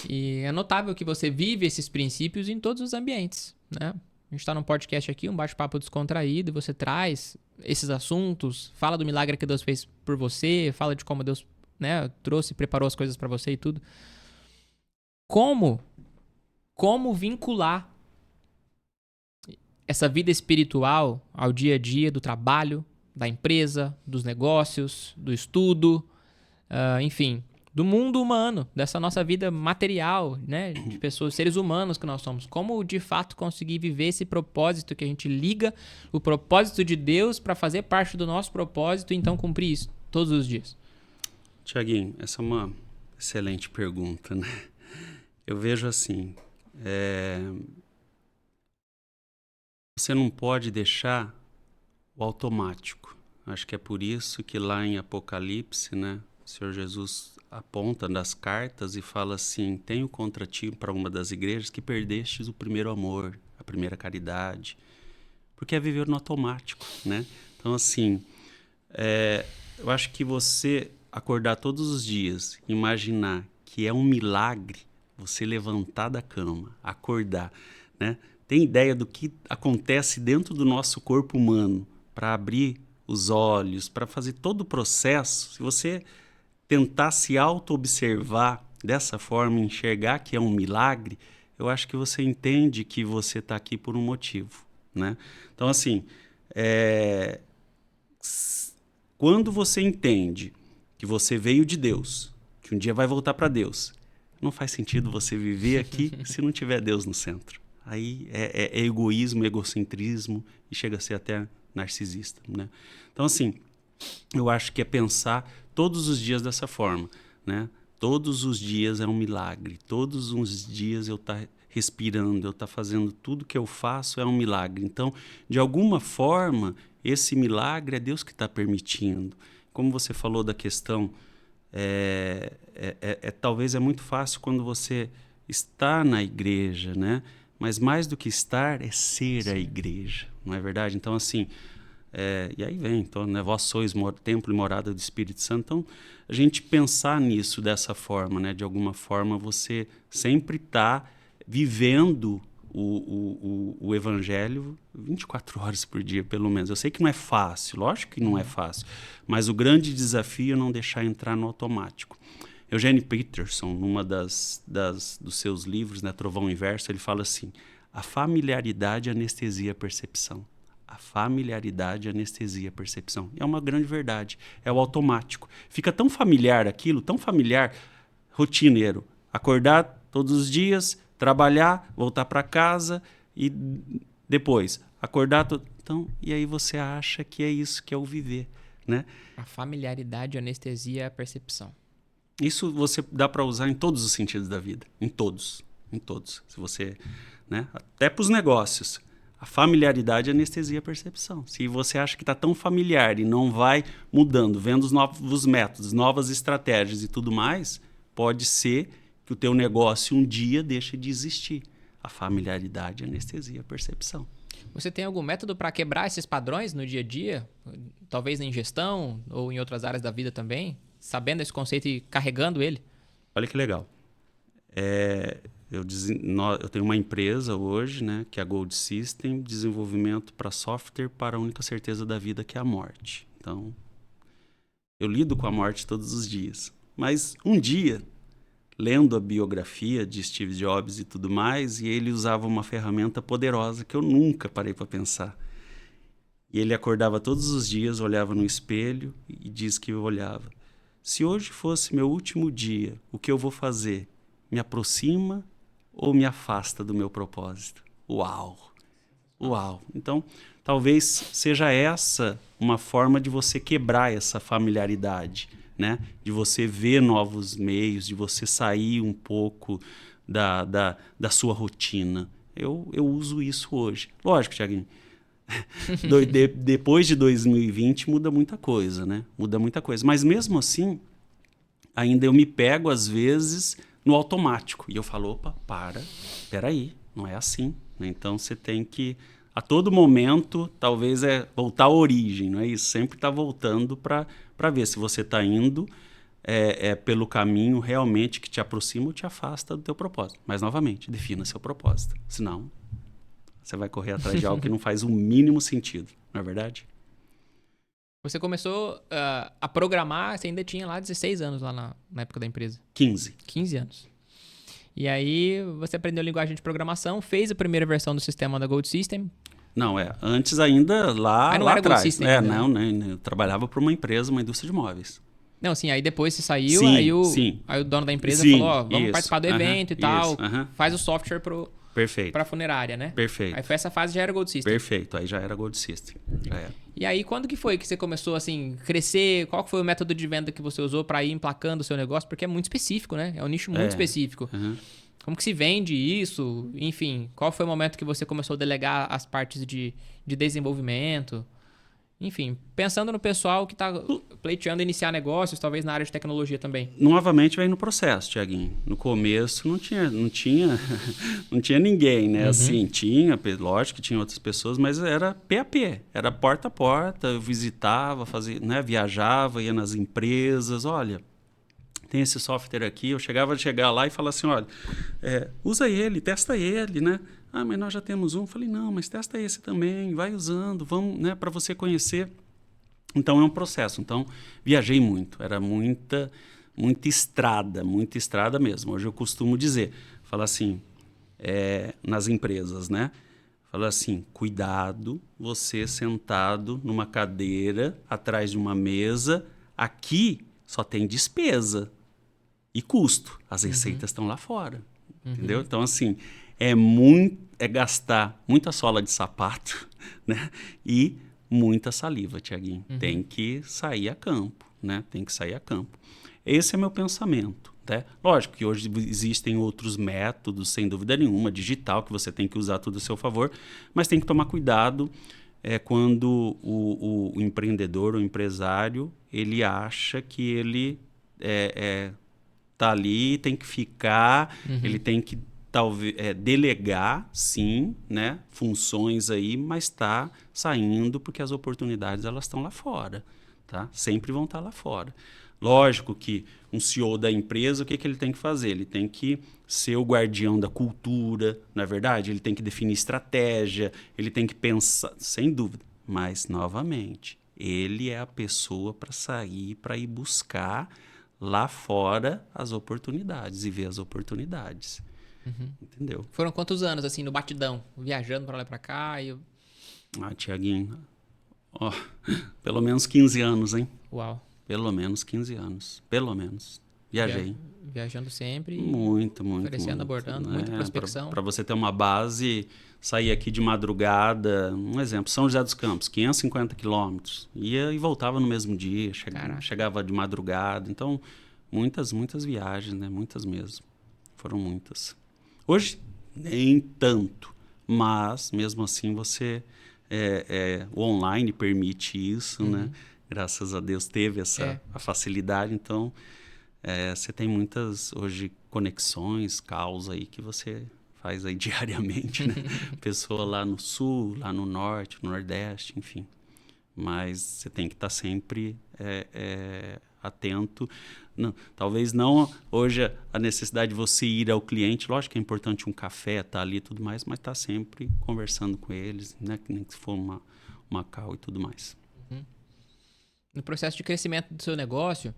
E é notável que você vive esses princípios em todos os ambientes, né? A gente está num podcast aqui, um bate-papo descontraído, e você traz esses assuntos, fala do milagre que Deus fez por você, fala de como Deus, né, trouxe, preparou as coisas para você e tudo. Como vincular essa vida espiritual ao dia a dia do trabalho, da empresa, dos negócios, do estudo, enfim, do mundo humano, dessa nossa vida material, né, de pessoas, seres humanos que nós somos. Como de fato conseguir viver esse propósito que a gente liga o propósito de Deus para fazer parte do nosso propósito e então cumprir isso todos os dias? Tiaguinho, essa é uma excelente pergunta, né? Eu vejo assim, você não pode deixar o automático. Acho que é por isso que lá em Apocalipse, né, o Senhor Jesus aponta nas cartas e fala assim: tenho contra ti, para uma das igrejas, que perdestes o primeiro amor, a primeira caridade, porque é viver no automático, né? Então, assim, eu acho que você acordar todos os dias, imaginar que é um milagre você levantar da cama, acordar, né? Tem ideia do que acontece dentro do nosso corpo humano para abrir os olhos, para fazer todo o processo? Se você tentar se auto-observar dessa forma, enxergar que é um milagre, eu acho que você entende que você está aqui por um motivo, né? Então, assim, quando você entende que você veio de Deus, que um dia vai voltar para Deus, não faz sentido você viver aqui se não tiver Deus no centro. Aí é egoísmo, egocentrismo e chega a ser até narcisista, né? Então, assim, eu acho que é pensar todos os dias dessa forma, né? Todos os dias é um milagre. Todos os dias eu estar respirando, eu estar fazendo tudo que eu faço é um milagre. Então, de alguma forma, esse milagre é Deus que está permitindo. Como você falou da questão, talvez é muito fácil quando você está na igreja, né? Mas mais do que estar é ser a igreja, não é verdade? Então, assim, e aí vem, então, né? Vós sois templo e morada do Espírito Santo. Então, a gente pensar nisso dessa forma, né? De alguma forma, você sempre está vivendo o Evangelho 24 horas por dia, pelo menos. Eu sei que não é fácil, lógico que não é fácil, mas o grande desafio é não deixar entrar no automático. Eugene Peterson, numa dos seus livros, né, Trovão Inverso, ele fala assim: a familiaridade anestesia a percepção. A familiaridade anestesia a percepção. É uma grande verdade. É o automático. Fica tão familiar aquilo, tão familiar, rotineiro. Acordar todos os dias, trabalhar, voltar para casa e depois acordar. Então, e aí você acha que é isso que é o viver, né? A familiaridade anestesia a percepção. Isso você dá para usar em todos os sentidos da vida, em todos. Se você, né, até para os negócios. A familiaridade anestesia a percepção. Se você acha que está tão familiar e não vai mudando, vendo os novos métodos, novas estratégias e tudo mais, pode ser que o teu negócio um dia deixe de existir. A familiaridade anestesia a percepção. Você tem algum método para quebrar esses padrões no dia a dia? Talvez em gestão ou em outras áreas da vida também? Sabendo esse conceito e carregando ele? Olha que legal. Eu tenho uma empresa hoje, né, que é a Gold System, desenvolvimento para software para a única certeza da vida, que é a morte. Então, eu lido com a morte todos os dias. Mas um dia, lendo a biografia de Steve Jobs e tudo mais, e ele usava uma ferramenta poderosa que eu nunca parei para pensar. E ele acordava todos os dias, olhava no espelho e diz que eu olhava: se hoje fosse meu último dia, o que eu vou fazer? Me aproxima ou me afasta do meu propósito? Uau! Uau! Então, talvez seja essa uma forma de você quebrar essa familiaridade, né? De você ver novos meios, de você sair um pouco da sua rotina. Eu uso isso hoje. Lógico, Thiaguinho, Depois de 2020 muda muita coisa, né? Muda muita coisa. Mas mesmo assim, ainda eu me pego às vezes no automático. E eu falo, opa, peraí, não é assim. Então você tem que, a todo momento, talvez voltar à origem, não é isso? Sempre está voltando para ver se você está indo pelo caminho realmente que te aproxima ou te afasta do teu propósito. Mas, novamente, defina seu propósito. Senão, você vai correr atrás de algo que não faz o mínimo sentido, não é verdade? Você começou a programar, você ainda tinha lá 16 anos lá na época da empresa. 15. 15 anos. E aí você aprendeu linguagem de programação, fez a primeira versão do sistema da Gold System. Não, antes ainda lá não era atrás. Gold System ainda, não, né? Eu trabalhava para uma empresa, uma indústria de móveis. Não, sim, aí depois você saiu, Sim, aí o sim. dono da empresa Sim, falou, vamos participar do evento e tal, isso, faz o software pra funerária, né? Perfeito. Aí foi essa fase, já era Gold System. Perfeito, aí já era Gold System. E aí, quando que foi que você começou, assim, crescer? Qual foi o método de venda que você usou para ir emplacando o seu negócio? Porque é muito específico, né? É um nicho muito específico. Como que se vende isso? Enfim, qual foi o momento que você começou a delegar as partes de desenvolvimento? Enfim, pensando no pessoal que está pleiteando iniciar negócios, talvez na área de tecnologia também. Novamente vem no processo, Tiaguinho. No começo não tinha ninguém, né? Assim, lógico que tinha outras pessoas, mas era PAP, era porta a porta, eu visitava, fazia, né? Viajava, ia nas empresas, olha, tem esse software aqui, eu chegava lá e falava assim, olha, usa ele, testa ele, né? Ah, mas nós já temos um. Falei, não, mas testa esse também, vai usando, vamos, né, para você conhecer. Então, é um processo. Então, viajei muito, era muita estrada mesmo. Hoje eu costumo dizer, falar assim, nas empresas, né? Fala assim, cuidado, você sentado numa cadeira, atrás de uma mesa, aqui só tem despesa e custo. As receitas estão lá fora, entendeu? Então, assim, é gastar muita sola de sapato, né? E muita saliva, Tiaguinho. Tem que sair a campo, né? Tem que sair a campo. Esse é meu pensamento, né? Lógico que hoje existem outros métodos, sem dúvida nenhuma, digital, que você tem que usar tudo a seu favor, mas tem que tomar cuidado quando o empreendedor, o empresário, ele acha que ele tá ali, tem que ficar, ele tem que talvez delegar, sim, né, funções aí, mas está saindo porque as oportunidades elas estão lá fora, tá? Sempre vão estar lá fora. Lógico que um CEO da empresa, o que ele tem que fazer? Ele tem que ser o guardião da cultura, não é verdade? Ele tem que definir estratégia, ele tem que pensar, sem dúvida. Mas, novamente, ele é a pessoa para sair, para ir buscar lá fora as oportunidades e ver as oportunidades. Entendeu? Foram quantos anos, assim, no batidão? Viajando para lá e para cá? Tiaguinho, pelo menos 15 anos, hein? Uau. Pelo menos 15 anos. Pelo menos. Viajei. Viajando sempre. Muito. Oferecendo, abordando, muita prospecção. Para você ter uma base, sair aqui de madrugada, um exemplo, São José dos Campos, 550 quilômetros. Ia e voltava no mesmo dia, chegava de madrugada. Então, muitas viagens, né? Muitas mesmo. Foram muitas. Hoje, nem tanto, mas mesmo assim você o online permite isso, né? Graças a Deus teve a facilidade, então você tem muitas hoje conexões, calls aí que você faz aí diariamente, né? Pessoa lá no sul, lá no norte, no nordeste, enfim. Mas você tem que estar sempre atento. Não, talvez não hoje a necessidade de você ir ao cliente, lógico que é importante um café, tá ali e tudo mais, mas tá sempre conversando com eles, né? Que nem se for uma call e tudo mais. No processo de crescimento do seu negócio,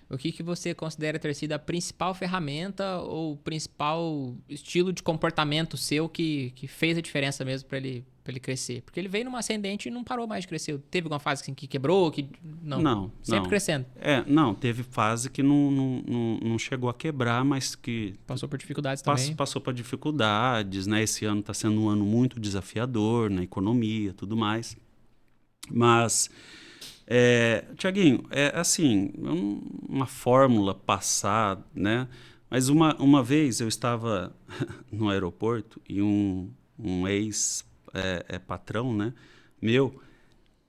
o que você considera ter sido a principal ferramenta ou o principal estilo de comportamento seu que fez a diferença mesmo para ele crescer? Porque ele veio numa ascendente e não parou mais de crescer. Teve alguma fase assim, que quebrou? Não. Sempre crescendo. Não, teve fase que não chegou a quebrar, mas que... Passou por dificuldades também. Passou por dificuldades, né? Esse ano está sendo um ano muito desafiador na economia e tudo mais. Mas... Tiaguinho, assim, uma fórmula passada, né? Mas uma vez eu estava no aeroporto e um ex-patrão, né? meu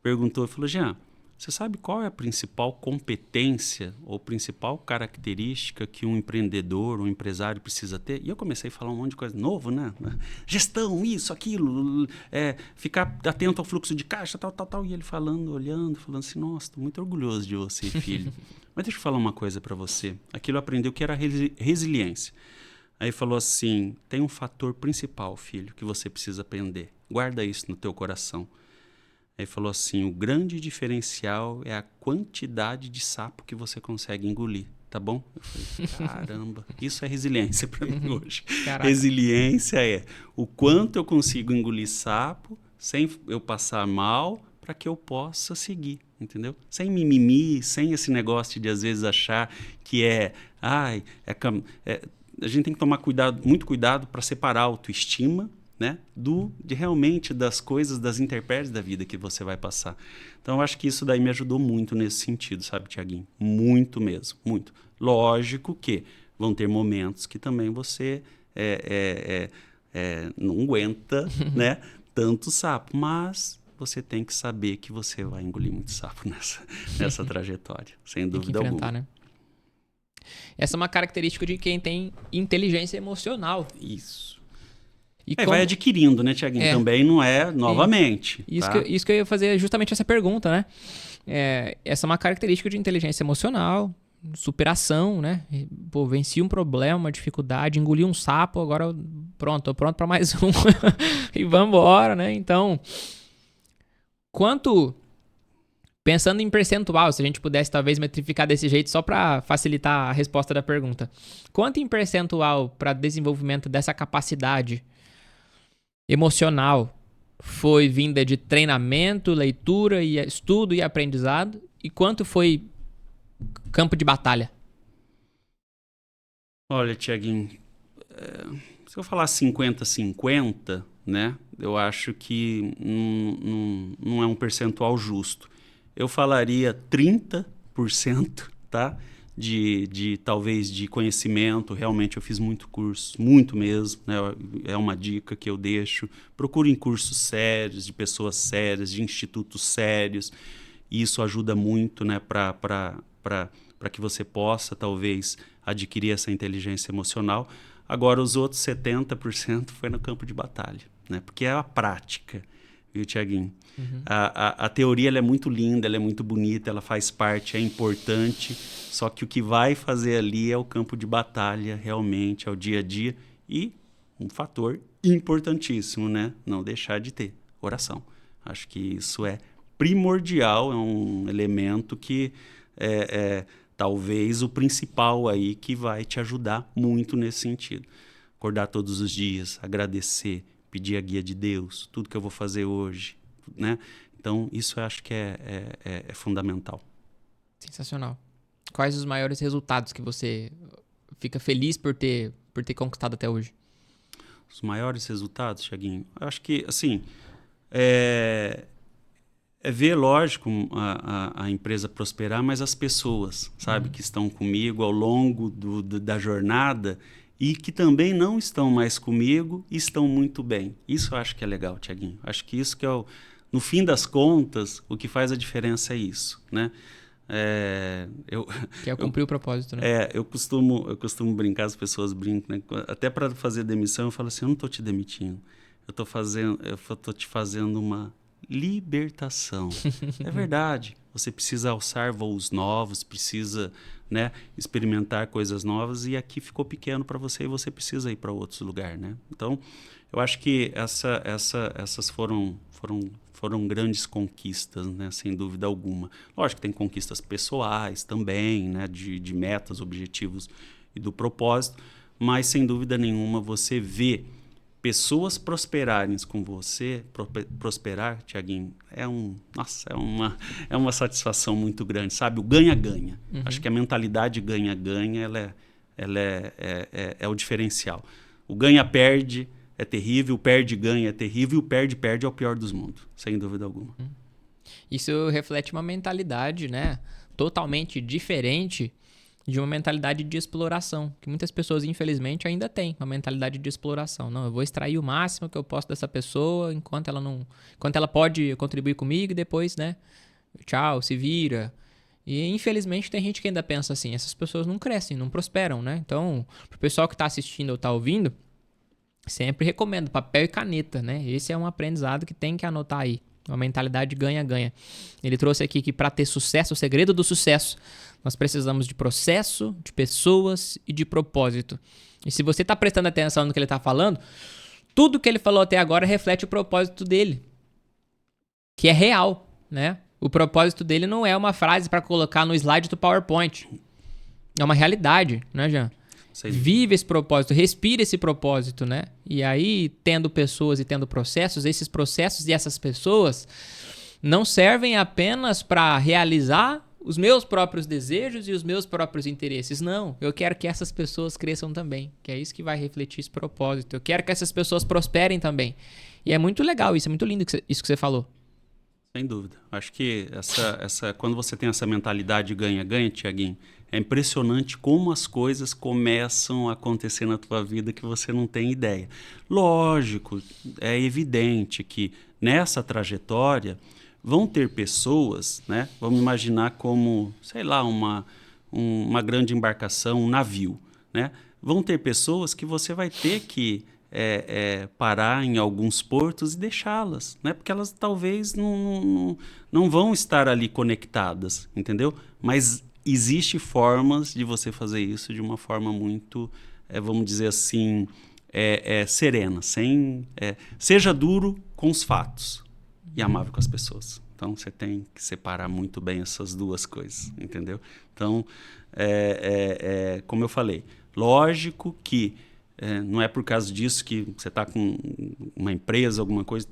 perguntou e falou, Jean, você sabe qual é a principal competência ou principal característica que um empreendedor, um empresário precisa ter? E eu comecei a falar um monte de coisa novo, né? Gestão, isso, aquilo, ficar atento ao fluxo de caixa, tal, tal, tal. E ele falando, olhando, falando assim, nossa, estou muito orgulhoso de você, filho. Mas deixa eu falar uma coisa para você. Aquilo eu aprendi que era resiliência. Aí falou assim, tem um fator principal, filho, que você precisa aprender. Guarda isso no teu coração. Aí falou assim, o grande diferencial é a quantidade de sapo que você consegue engolir, tá bom? Eu falei, caramba, isso é resiliência para mim hoje. Caraca. Resiliência é o quanto eu consigo engolir sapo sem eu passar mal para que eu possa seguir, entendeu? Sem mimimi, sem esse negócio de às vezes achar que a gente tem que tomar muito cuidado para separar a autoestima, né, de realmente das coisas, das intempéries da vida que você vai passar. Então, eu acho que isso daí me ajudou muito nesse sentido, sabe, Tiaguinho? Muito mesmo, muito. Lógico que vão ter momentos que também você não aguenta, né, tanto sapo, mas você tem que saber que você vai engolir muito sapo nessa trajetória, sem dúvida alguma. Né? Essa é uma característica de quem tem inteligência emocional. Isso. Vai adquirindo, né, Tiaguinho? Também não é novamente. Isso, tá? Isso que eu ia fazer justamente essa pergunta, né? Essa é uma característica de inteligência emocional, superação, né? Pô, venci um problema, uma dificuldade, engoli um sapo, agora tô pronto para mais um. E vamos embora, né? Então, pensando em percentual, se a gente pudesse talvez metrificar desse jeito só para facilitar a resposta da pergunta. Quanto em percentual para desenvolvimento dessa capacidade emocional foi vinda de treinamento, leitura, e estudo e aprendizado? E quanto foi campo de batalha? Olha, Tiaguinho, se eu falar 50-50, né, eu acho que não é um percentual justo. Eu falaria 30%, tá? Talvez de conhecimento. Realmente eu fiz muito curso, muito mesmo, né? É uma dica que eu deixo. Procurem cursos sérios, de pessoas sérias, de institutos sérios. Isso ajuda muito, né, para que você possa talvez adquirir essa inteligência emocional. Agora os outros 70% foi no campo de batalha, né? Porque é a prática, viu, Tiaguinho? Uhum. A teoria ela é muito linda, ela é muito bonita, ela faz parte, é importante, só que o que vai fazer ali é o campo de batalha, realmente, é o dia a dia, e um fator importantíssimo, né? Não deixar de ter oração. Acho que isso é primordial, é um elemento que talvez o principal aí que vai te ajudar muito nesse sentido. Acordar todos os dias, agradecer, pedir a guia de Deus, tudo que eu vou fazer hoje, né? Então, isso eu acho que é fundamental. Sensacional. Quais os maiores resultados que você fica feliz por ter conquistado até hoje? Os maiores resultados, Thiaguinho? Eu acho que, assim, ver, lógico, a empresa prosperar, mas as pessoas, sabe, que estão comigo ao longo da jornada e que também não estão mais comigo e estão muito bem. Isso eu acho que é legal, Thiaguinho. Acho que isso que é no fim das contas, o que faz a diferença é isso, né? Que é cumprir o propósito, né? Eu costumo brincar, as pessoas brincam, né? Até para fazer demissão, eu falo assim, eu não estou te demitindo, eu estou te fazendo uma libertação. É verdade, você precisa alçar voos novos, precisa, né, experimentar coisas novas, e aqui ficou pequeno para você e você precisa ir para outros lugares, né? Então, eu acho que essas foram grandes conquistas, né? Sem dúvida alguma. Lógico que tem conquistas pessoais também, né? De metas, objetivos e do propósito, mas sem dúvida nenhuma você vê pessoas prosperarem com você, prosperar, Tiaguinho, é uma satisfação muito grande, sabe? O ganha-ganha. Uhum. Acho que a mentalidade ganha-ganha, ela é o diferencial. O ganha-perde é terrível, o perde-ganha é terrível, e o perde-perde é o pior dos mundos, sem dúvida alguma. Isso reflete uma mentalidade, né, totalmente diferente de uma mentalidade de exploração, que muitas pessoas, infelizmente, ainda têm uma mentalidade de exploração. Não, eu vou extrair o máximo que eu posso dessa pessoa enquanto ela pode contribuir comigo e depois, né, tchau, se vira. E, infelizmente, tem gente que ainda pensa assim, essas pessoas não crescem, não prosperam, né? Então, pro pessoal que tá assistindo ou tá ouvindo, sempre recomendo papel e caneta, né? Esse é um aprendizado que tem que anotar aí. Uma mentalidade ganha-ganha. Ele trouxe aqui que para ter sucesso, o segredo do sucesso, nós precisamos de processo, de pessoas e de propósito. E se você está prestando atenção no que ele está falando, tudo que ele falou até agora reflete o propósito dele, que é real, né? O propósito dele não é uma frase para colocar no slide do PowerPoint. É uma realidade, né, Jean? Sim. Vive esse propósito, respira esse propósito, né? E aí, tendo pessoas e tendo processos, esses processos e essas pessoas não servem apenas para realizar os meus próprios desejos e os meus próprios interesses. Não, eu quero que essas pessoas cresçam também, que é isso que vai refletir esse propósito. Eu quero que essas pessoas prosperem também. E é muito legal isso, é muito lindo isso que você falou. Sem dúvida. Acho que quando você tem essa mentalidade ganha-ganha, Tiaguinho, é impressionante como as coisas começam a acontecer na tua vida que você não tem ideia. Lógico, é evidente que nessa trajetória vão ter pessoas, né? Vamos imaginar como, sei lá, uma grande embarcação, um navio, né? Vão ter pessoas que você vai ter que parar em alguns portos e deixá-las, né? Porque elas talvez não vão estar ali conectadas, entendeu? Mas existem formas de você fazer isso de uma forma muito, vamos dizer assim, serena, seja duro com os fatos e amável com as pessoas. Então, você tem que separar muito bem essas duas coisas, entendeu? Então, como eu falei, lógico que não é por causa disso que você está com uma empresa, alguma coisa,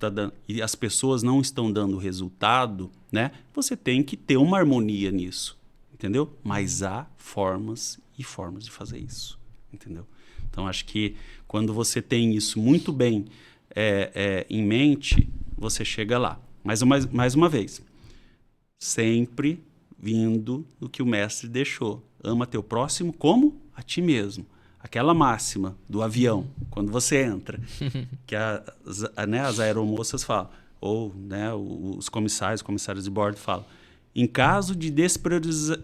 e as pessoas não estão dando resultado, né? Você tem que ter uma harmonia nisso, entendeu? Mas há formas e formas de fazer isso, entendeu? Então, acho que quando você tem isso muito bem em mente, você chega lá. Mas, mais uma vez, sempre vindo do que o mestre deixou. Ama teu próximo como a ti mesmo. Aquela máxima do avião, quando você entra, que as aeromoças falam, ou né, os comissários de bordo falam, em caso de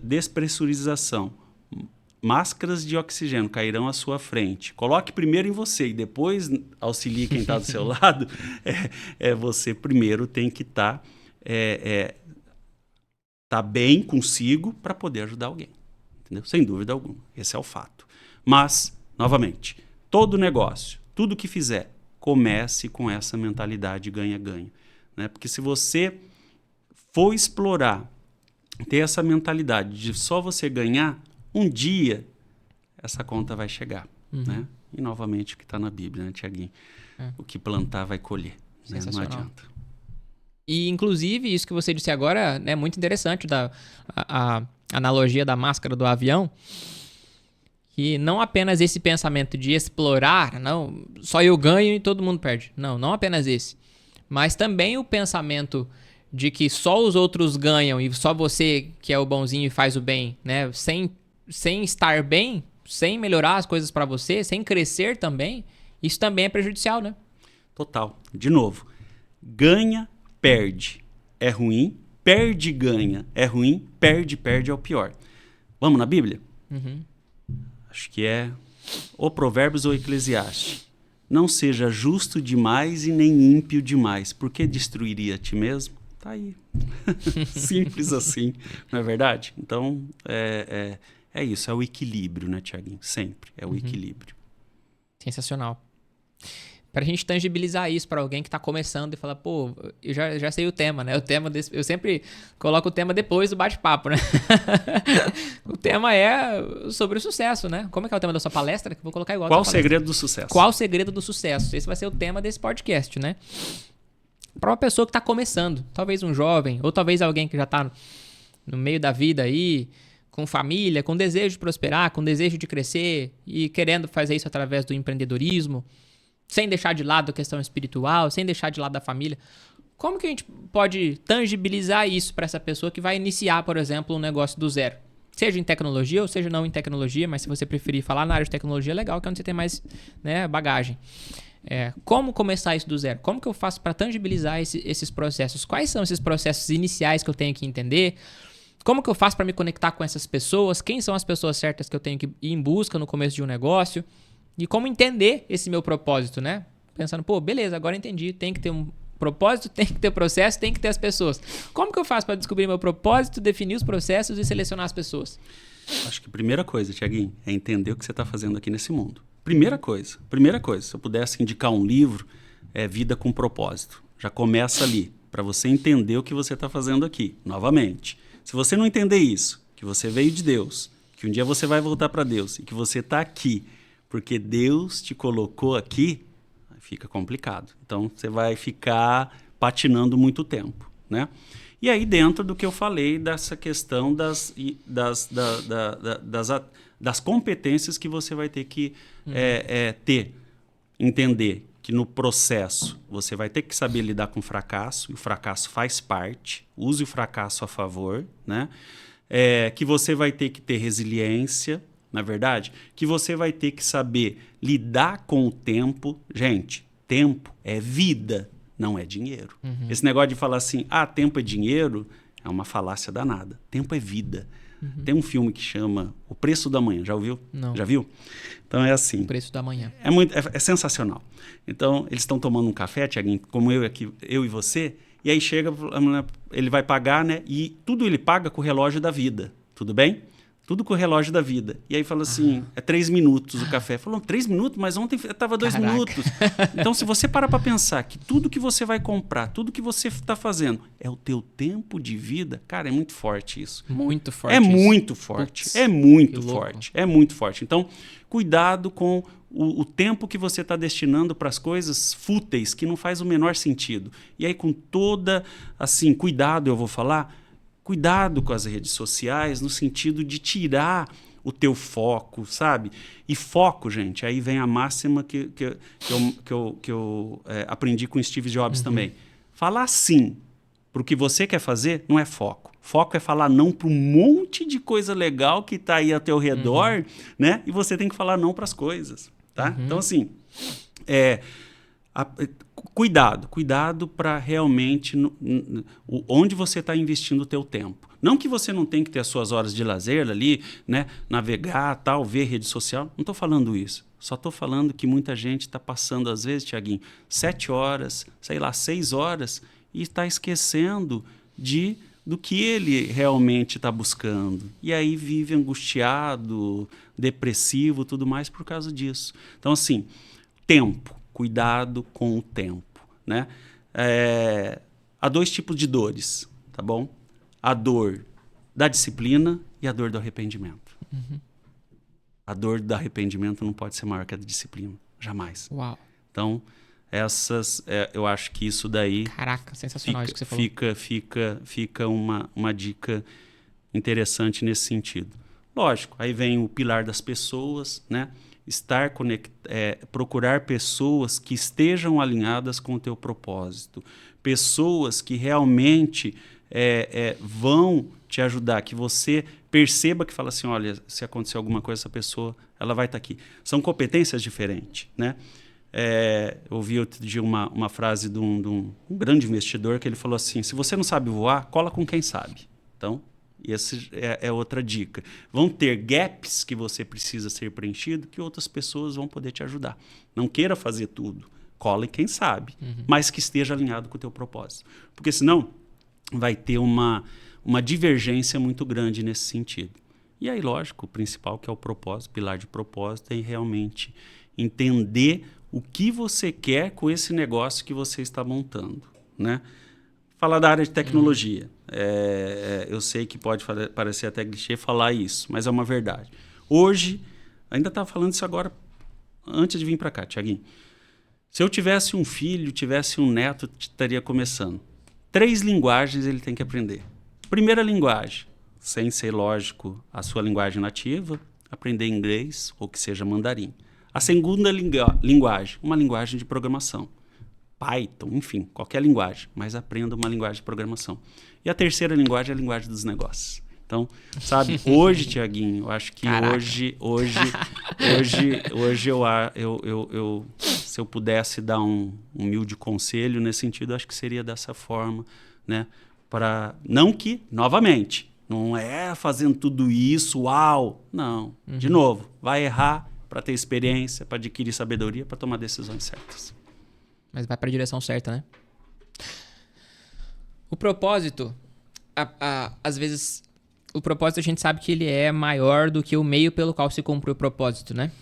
despressurização, máscaras de oxigênio cairão à sua frente. Coloque primeiro em você e depois auxilie quem está do seu lado. Você primeiro tem que estar bem consigo para poder ajudar alguém. Entendeu? Sem dúvida alguma. Esse é o fato. Mas, novamente, todo negócio, tudo que fizer, comece com essa mentalidade ganha-ganha. Né? Porque se você for explorar, ter essa mentalidade de só você ganhar, um dia essa conta vai chegar. Né? E, novamente, o que está na Bíblia, né, Tiaguinho? O que plantar vai colher. Né? Não adianta. E, inclusive, isso que você disse agora é muito interessante, a analogia da máscara do avião. Que não apenas esse pensamento de explorar, não, só eu ganho e todo mundo perde. Não apenas esse. Mas também o pensamento de que só os outros ganham e só você que é o bonzinho e faz o bem, né? Sem estar bem, sem melhorar as coisas para você, sem crescer também, isso também é prejudicial, né? Total. De novo, ganha, perde é ruim, perde, ganha é ruim, perde é o pior. Vamos na Bíblia? Acho que é ou Provérbios ou Eclesiastes. Não seja justo demais e nem ímpio demais, porque destruiria a ti mesmo? Tá aí. Simples assim, não é verdade? Então, é isso, é o equilíbrio, né, Tiaguinho? Sempre é o equilíbrio. Sensacional. Pra gente tangibilizar isso pra alguém que tá começando e falar, pô, eu já sei o tema, né? Eu sempre coloco o tema depois do bate-papo, né? O tema é sobre o sucesso, né? Como é que é o tema da sua palestra? Que eu vou colocar igual. Qual o segredo do sucesso? Qual o segredo do sucesso? Esse vai ser o tema desse podcast, né? Pra uma pessoa que tá começando, talvez um jovem, ou talvez alguém que já tá no meio da vida aí, com família, com desejo de prosperar, com desejo de crescer e querendo fazer isso através do empreendedorismo, sem deixar de lado a questão espiritual, sem deixar de lado a família. Como que a gente pode tangibilizar isso para essa pessoa que vai iniciar, por exemplo, um negócio do zero? seja em tecnologia ou seja não em tecnologia, mas se você preferir falar na área de tecnologia, é legal, que é onde você tem mais, né, bagagem. Como começar isso do zero? Como que eu faço para tangibilizar esses processos? Quais são esses processos iniciais que eu tenho que entender? Como que eu faço para me conectar com essas pessoas? Quem são as pessoas certas que eu tenho que ir em busca no começo de um negócio? E como entender esse meu propósito, né? Pensando, beleza, agora entendi. Tem que ter um propósito, tem que ter processo, tem que ter as pessoas. Como que eu faço para descobrir meu propósito, definir os processos e selecionar as pessoas? Acho que a primeira coisa, Tiaguinho, é entender o que você está fazendo aqui nesse mundo. Primeira coisa. Se eu pudesse indicar um livro, é Vida com Propósito. Já começa ali, para você entender o que você está fazendo aqui. Novamente, se você não entender isso, que você veio de Deus, que um dia você vai voltar para Deus e que você está aqui porque Deus te colocou aqui, fica complicado. Então, você vai ficar patinando muito tempo, né? E aí, dentro do que eu falei dessa questão das competências que você vai ter que entender que no processo você vai ter que saber lidar com o fracasso, e o fracasso faz parte, use o fracasso a favor, né? Que você vai ter que ter resiliência, na verdade, que você vai ter que saber lidar com o tempo. Gente, tempo é vida, não é dinheiro. Esse negócio de falar assim, tempo é dinheiro, é uma falácia danada. Tempo é vida. Tem um filme que chama O Preço da Manhã, já ouviu? Não. Já viu? Então é assim. O Preço da Manhã. É sensacional. Então, eles estão tomando um café, Tiaguinho, como eu e você, e aí chega, ele vai pagar, né? E tudo ele paga com o relógio da vida, tudo bem? Tudo com o relógio da vida. E aí fala assim, 3 minutos o café. Falou, 3 minutos? Mas ontem estava 2 minutos. Então, se você parar para pensar que tudo que você vai comprar, tudo que você está fazendo é o teu tempo de vida, cara, é muito forte isso. Muito forte. É muito forte. Putz, é muito forte. É muito forte. Então, cuidado com o tempo que você está destinando para as coisas fúteis, que não faz o menor sentido. E aí, com toda, assim, cuidado, eu vou falar, cuidado com as redes sociais no sentido de tirar o teu foco, sabe? E foco, gente, aí vem a máxima que eu aprendi com Steve Jobs também. Falar sim para o que você quer fazer não é foco. Foco é falar não para um monte de coisa legal que está aí ao teu redor, né? E você tem que falar não para as coisas, tá? Então, assim, cuidado para realmente onde você está investindo o teu tempo. Não que você não tem que ter as suas horas de lazer ali, né? Navegar, tal, ver rede social. Não estou falando isso. Só estou falando que muita gente está passando, às vezes, Tiaguinho, 7 horas, 6 horas, e está esquecendo do que ele realmente está buscando. E aí vive angustiado, depressivo, tudo mais por causa disso. Então, assim, tempo. Cuidado com o tempo, né? Há 2 tipos de dores, tá bom? A dor da disciplina e a dor do arrependimento. A dor do arrependimento não pode ser maior que a da disciplina, jamais. Uau. Então, eu acho que isso daí... Caraca, sensacional isso que você falou. Fica uma dica interessante nesse sentido. Lógico, aí vem o pilar das pessoas, né? Procurar pessoas que estejam alinhadas com o teu propósito, pessoas que realmente vão te ajudar, que você perceba que fala assim, olha, se acontecer alguma coisa, essa pessoa ela vai estar aqui. São competências diferentes, né? Eu ouvi outro dia uma frase de um grande investidor que ele falou assim, se você não sabe voar, cola com quem sabe. Então, e essa é outra dica. Vão ter gaps que você precisa ser preenchido que outras pessoas vão poder te ajudar. Não queira fazer tudo. Cola em quem sabe, mas que esteja alinhado com o teu propósito. Porque senão vai ter uma divergência muito grande nesse sentido. E aí, lógico, o principal que é o propósito, o pilar de propósito, é realmente entender o que você quer com esse negócio que você está montando, né? Falar da área de tecnologia. Eu sei que pode parecer até clichê falar isso, mas é uma verdade. Hoje, ainda estava falando isso agora, antes de vir para cá, Tiaguinho. Se eu tivesse um filho, tivesse um neto, estaria começando. 3 linguagens ele tem que aprender. Primeira linguagem, sem ser lógico a sua linguagem nativa, aprender inglês ou que seja mandarim. A segunda linguagem, uma linguagem de programação. Python, enfim, qualquer linguagem, mas aprenda uma linguagem de programação. E a terceira linguagem é a linguagem dos negócios. Então, sabe, hoje, Tiaguinho, eu acho que hoje se eu pudesse dar um humilde conselho nesse sentido, acho que seria dessa forma, né? Não que, novamente, não é fazendo tudo isso, uau, não. De novo, vai errar para ter experiência, para adquirir sabedoria, para tomar decisões certas. Mas vai para a direção certa, né? O propósito, às vezes, o propósito a gente sabe que ele é maior do que o meio pelo qual se cumpre o propósito, né?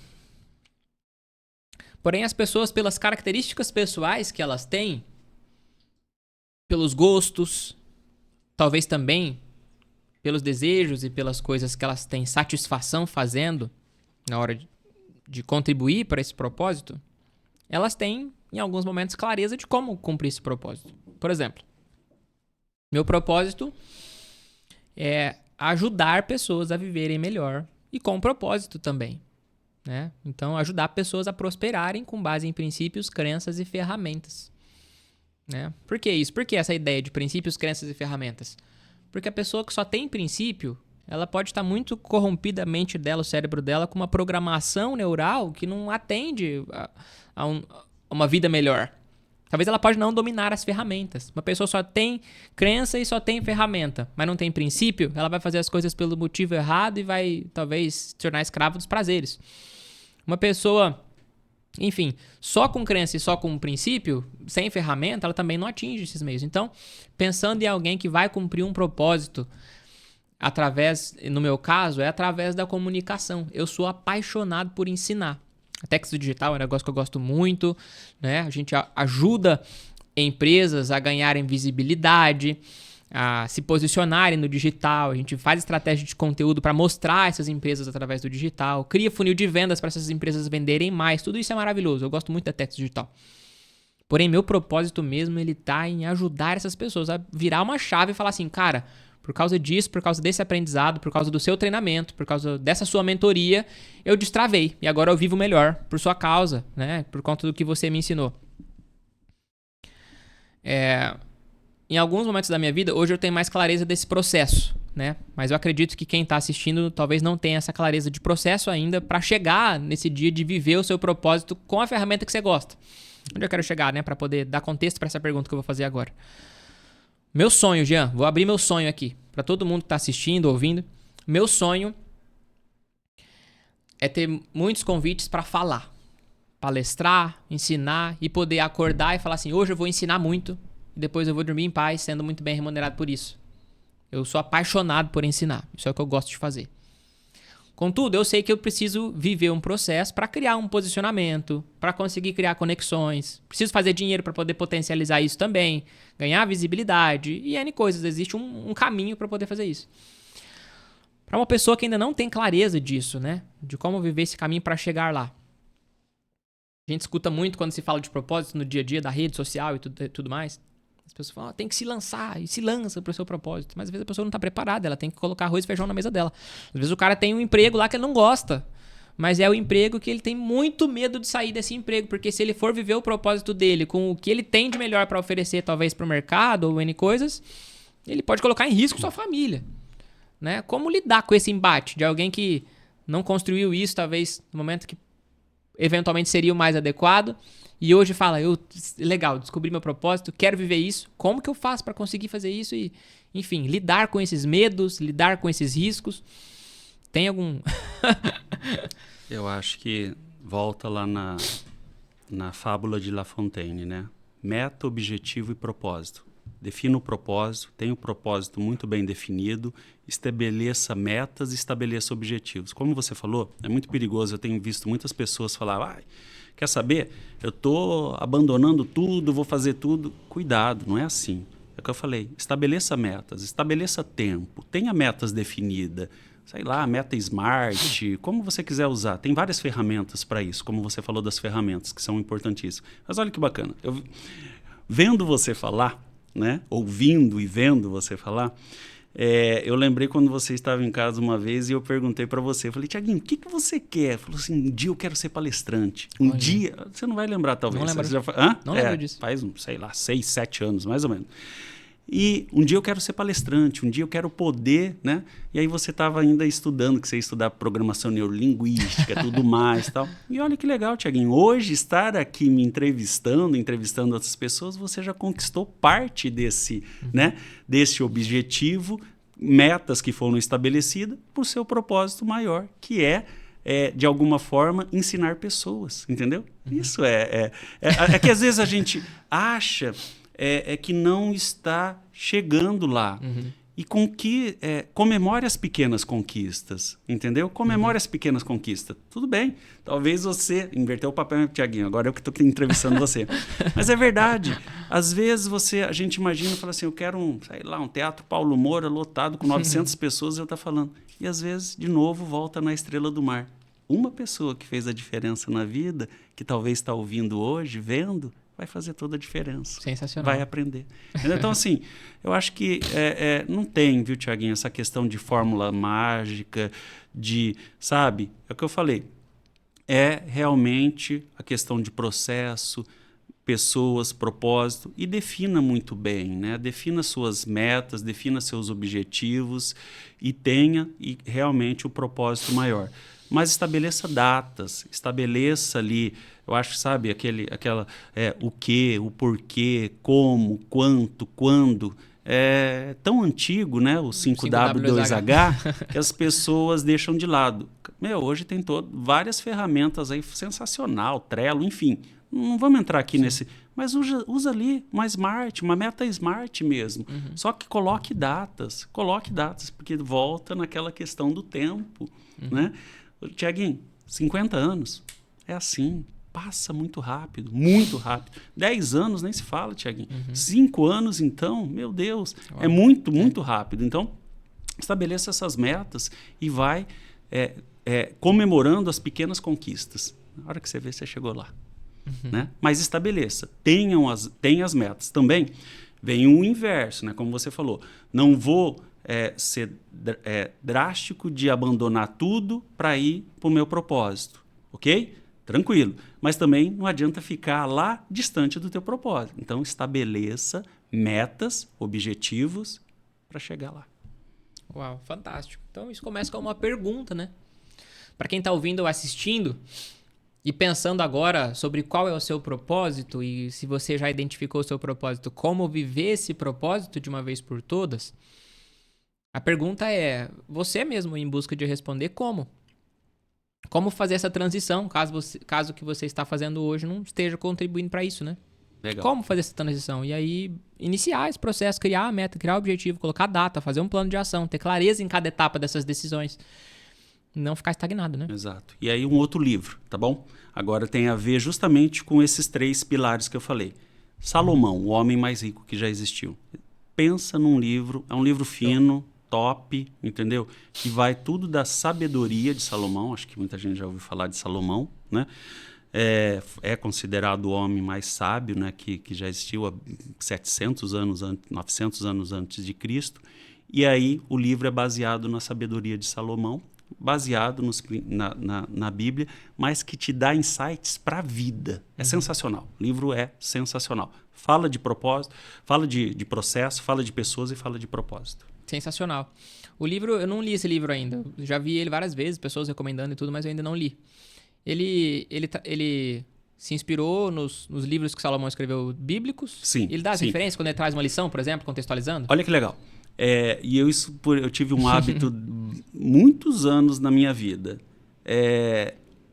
Porém, as pessoas, pelas características pessoais que elas têm, pelos gostos, talvez também pelos desejos e pelas coisas que elas têm satisfação fazendo na hora de contribuir para esse propósito, elas têm, em alguns momentos, clareza de como cumprir esse propósito. Por exemplo, meu propósito é ajudar pessoas a viverem melhor e com propósito também, né? Então, ajudar pessoas a prosperarem com base em princípios, crenças e ferramentas, né? Por que isso? Por que essa ideia de princípios, crenças e ferramentas? Porque a pessoa que só tem princípio, ela pode estar muito corrompida a mente dela, o cérebro dela, com uma programação neural que não atende a uma vida melhor. Talvez ela pode não dominar as ferramentas. Uma pessoa só tem crença e só tem ferramenta, mas não tem princípio, ela vai fazer as coisas pelo motivo errado e vai, talvez, se tornar escrava dos prazeres. Uma pessoa, enfim, só com crença e só com princípio, sem ferramenta, ela também não atinge esses meios. Então, pensando em alguém que vai cumprir um propósito no meu caso, é através da comunicação. Eu sou apaixonado por ensinar. A Texto Digital é um negócio que eu gosto muito, né? A gente ajuda empresas a ganharem visibilidade, a se posicionarem no digital. A gente faz estratégia de conteúdo para mostrar essas empresas através do digital, cria funil de vendas para essas empresas venderem mais. Tudo isso é maravilhoso. Eu gosto muito da Texto Digital. Porém, meu propósito mesmo, ele tá em ajudar essas pessoas a virar uma chave e falar assim, cara, por causa disso, por causa desse aprendizado, por causa do seu treinamento, por causa dessa sua mentoria, eu destravei. E agora eu vivo melhor por sua causa, né? Por conta do que você me ensinou. Em alguns momentos da minha vida, hoje eu tenho mais clareza desse processo, né? Mas eu acredito que quem está assistindo talvez não tenha essa clareza de processo ainda para chegar nesse dia de viver o seu propósito com a ferramenta que você gosta. Onde eu quero chegar, né? Para poder dar contexto para essa pergunta que eu vou fazer agora. Meu sonho, Jean, vou abrir meu sonho aqui para todo mundo que está assistindo, ouvindo. Meu sonho é ter muitos convites para falar, palestrar, ensinar e poder acordar e falar assim, hoje eu vou ensinar muito e depois eu vou dormir em paz sendo muito bem remunerado por isso. Eu sou apaixonado por ensinar, isso é o que eu gosto de fazer. Contudo, eu sei que eu preciso viver um processo para criar um posicionamento, para conseguir criar conexões. Preciso fazer dinheiro para poder potencializar isso também, ganhar visibilidade e N coisas. Existe um caminho para poder fazer isso. Para uma pessoa que ainda não tem clareza disso, né? De como viver esse caminho para chegar lá. A gente escuta muito quando se fala de propósito no dia a dia da rede social e tudo mais. As pessoas falam, tem que se lançar, e se lança pro seu propósito. Mas às vezes a pessoa não tá preparada, ela tem que colocar arroz e feijão na mesa dela. Às vezes o cara tem um emprego lá que ele não gosta, mas é o emprego que ele tem muito medo de sair desse emprego, porque se ele for viver o propósito dele com o que ele tem de melhor para oferecer, talvez pro mercado ou N coisas, ele pode colocar em risco sua família, né? Como lidar com esse embate de alguém que não construiu isso, talvez no momento que eventualmente seria o mais adequado, e hoje fala, legal, descobri meu propósito, quero viver isso, como que eu faço para conseguir fazer isso? E, enfim, lidar com esses medos, lidar com esses riscos. Tem algum... Eu acho que volta lá na fábula de La Fontaine, né? Meta, objetivo e propósito. Defina o propósito, tenha o propósito muito bem definido, estabeleça metas e estabeleça objetivos. Como você falou, é muito perigoso, eu tenho visto muitas pessoas falar, quer saber? Eu estou abandonando tudo, vou fazer tudo. Cuidado, não é assim. É o que eu falei, estabeleça metas, estabeleça tempo, tenha metas definidas, sei lá, meta SMART, como você quiser usar. Tem várias ferramentas para isso, como você falou das ferramentas, que são importantíssimas. Mas olha que bacana, vendo você falar, né? Ouvindo e vendo você falar, eu lembrei quando você estava em casa uma vez e eu perguntei para você, eu falei, Tiaguinho, o que você quer? Falou assim, um dia eu quero ser palestrante. Um dia, você não vai lembrar talvez. Não lembro. Não lembro disso. Faz, sei lá, 6, 7 anos, mais ou menos. E um dia eu quero ser palestrante, um dia eu quero poder, né? E aí você estava ainda estudando, que você ia estudar programação neurolinguística, tudo mais e tal. E olha que legal, Tiaguinho. Hoje, estar aqui me entrevistando outras pessoas, você já conquistou parte desse, né? Desse objetivo, metas que foram estabelecidas por seu propósito maior, que é de alguma forma, ensinar pessoas, entendeu? Isso é que às vezes a gente acha que não está chegando lá. E comemore as pequenas conquistas, entendeu? Comemore as pequenas conquistas. Tudo bem, talvez você... Inverteu o papel, Tiaguinho, agora eu que estou entrevistando você. Mas é verdade. Às vezes a gente imagina e fala assim, eu quero um Teatro Paulo Moura lotado com 900 pessoas, e eu estou falando. E às vezes, de novo, volta na Estrela do Mar. Uma pessoa que fez a diferença na vida, que talvez está ouvindo hoje, vendo, vai fazer toda a diferença. Sensacional. Vai aprender. Então, assim, eu acho que não tem, viu, Tiaguinho, essa questão de fórmula mágica, sabe? É o que eu falei. É realmente a questão de processo, pessoas, propósito, e defina muito bem, né? Defina suas metas, defina seus objetivos e tenha realmente o propósito maior. Mas estabeleça datas, estabeleça ali, eu acho, sabe, o que, o porquê, como, quanto, quando. É tão antigo, né, o 5W2H, que as pessoas deixam de lado. Hoje tem várias ferramentas aí, sensacional, Trello, enfim. Não vamos entrar aqui nesse... Mas usa ali uma meta smart mesmo. Só que coloque datas, porque volta naquela questão do tempo, né? Tiaguinho, 50 anos, é assim, passa muito rápido, 10 anos nem se fala, Tiaguinho. 5 anos, então, meu Deus, é muito, muito rápido. Então, estabeleça essas metas e vai comemorando as pequenas conquistas. Na hora que você vê, você chegou lá. Né? Mas estabeleça, tenha as metas. Também vem o inverso, né? Como você falou, não vou... ser drástico de abandonar tudo para ir para o meu propósito, ok? Tranquilo. Mas também não adianta ficar lá distante do teu propósito. Então, estabeleça metas, objetivos para chegar lá. Uau, fantástico. Então, isso começa com uma pergunta, né? Para quem está ouvindo ou assistindo e pensando agora sobre qual é o seu propósito e se você já identificou o seu propósito, como viver esse propósito de uma vez por todas... A pergunta é, você mesmo em busca de responder como? Como fazer essa transição, caso o que você está fazendo hoje não esteja contribuindo para isso, né? Legal. Como fazer essa transição? E aí, iniciar esse processo, criar a meta, criar o objetivo, colocar data, fazer um plano de ação, ter clareza em cada etapa dessas decisões. Não ficar estagnado, né? Exato. E aí um outro livro, tá bom? Agora tem a ver justamente com esses 3 pilares que eu falei. Salomão, o homem mais rico que já existiu. Pensa num livro, é um livro fino, top, entendeu? Que vai tudo da sabedoria de Salomão, acho que muita gente já ouviu falar de Salomão, né? É considerado o homem mais sábio, né? Que já existiu há 700 anos, 900 anos antes de Cristo, e aí o livro é baseado na sabedoria de Salomão, baseado na Bíblia, mas que te dá insights para a vida. É sensacional, o livro é sensacional. Fala de propósito, fala de processo, fala de pessoas e fala de propósito. Sensacional. O livro, eu não li esse livro ainda. Já vi ele várias vezes, pessoas recomendando e tudo, mas eu ainda não li. Ele se inspirou nos livros que Salomão escreveu bíblicos? Sim. Ele dá as referências quando ele traz uma lição, por exemplo, contextualizando? Olha que legal. Eu tive um hábito muitos anos na minha vida.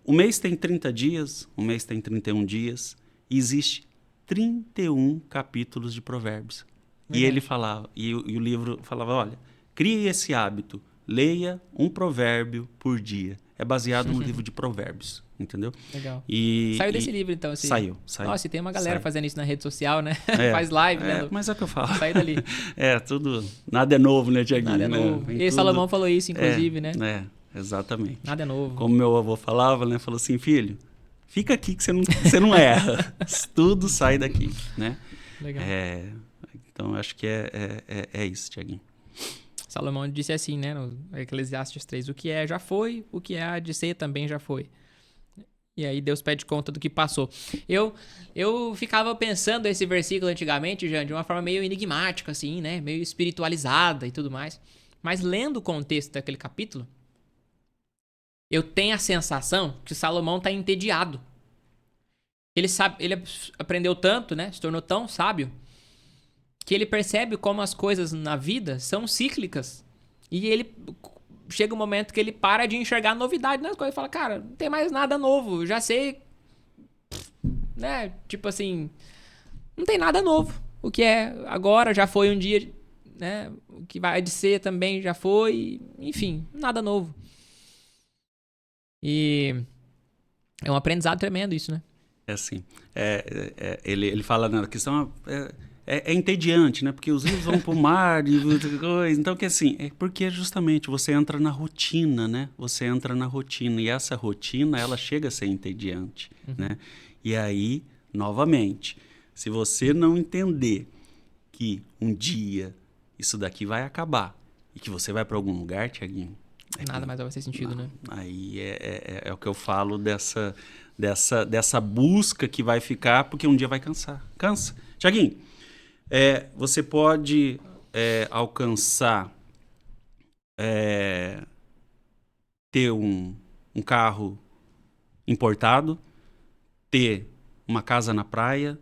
O mês tem 30 dias, o mês tem 31 dias, e existe 31 capítulos de Provérbios. Verdade. E ele falava, e o livro falava, olha, crie esse hábito, leia um provérbio por dia. É baseado no livro de Provérbios, entendeu? Legal. Saiu desse livro, então? Saiu. Nossa, e tem uma galera fazendo isso na rede social, né? Faz live, né? Mas é o que eu falo. Saiu dali. Tudo... Nada é novo, né, Tiaguinho? Nada é novo. E Salomão falou isso, inclusive, né? Exatamente. Nada é novo. Como meu avô falava, né? Falou assim, filho, fica aqui que você não erra. Tudo sai daqui, né? Legal. Então, acho que é isso, Tiaguinho. Salomão disse assim, né, no Eclesiastes 3, o que é já foi, o que há de ser também já foi. E aí Deus pede conta do que passou. Eu ficava pensando esse versículo antigamente, Jean, de uma forma meio enigmática, assim, né? Meio espiritualizada e tudo mais. Mas lendo o contexto daquele capítulo, eu tenho a sensação que Salomão tá entediado. Ele aprendeu tanto, né? Se tornou tão sábio, que ele percebe como as coisas na vida são cíclicas. E ele chega um momento que ele para de enxergar novidade nas coisas. Ele fala, cara, não tem mais nada novo. Eu já sei, né? Tipo assim, não tem nada novo. O que é agora já foi um dia, né? O que vai de ser também já foi. Enfim, nada novo. E é um aprendizado tremendo isso, né? É assim. Ele fala na questão... É entediante, né? Porque os rios vão para o mar e outra coisa. Então, que assim, porque justamente você entra na rotina, né? Você entra na rotina. E essa rotina, ela chega a ser entediante, né? E aí, novamente, se você não entender que um dia isso daqui vai acabar e que você vai para algum lugar, Tiaguinho... Nada mais vai fazer sentido, né? Aí é o que eu falo dessa busca que vai ficar, porque um dia vai cansar. Cansa. Tiaguinho, você pode alcançar ter um carro importado, ter uma casa na praia,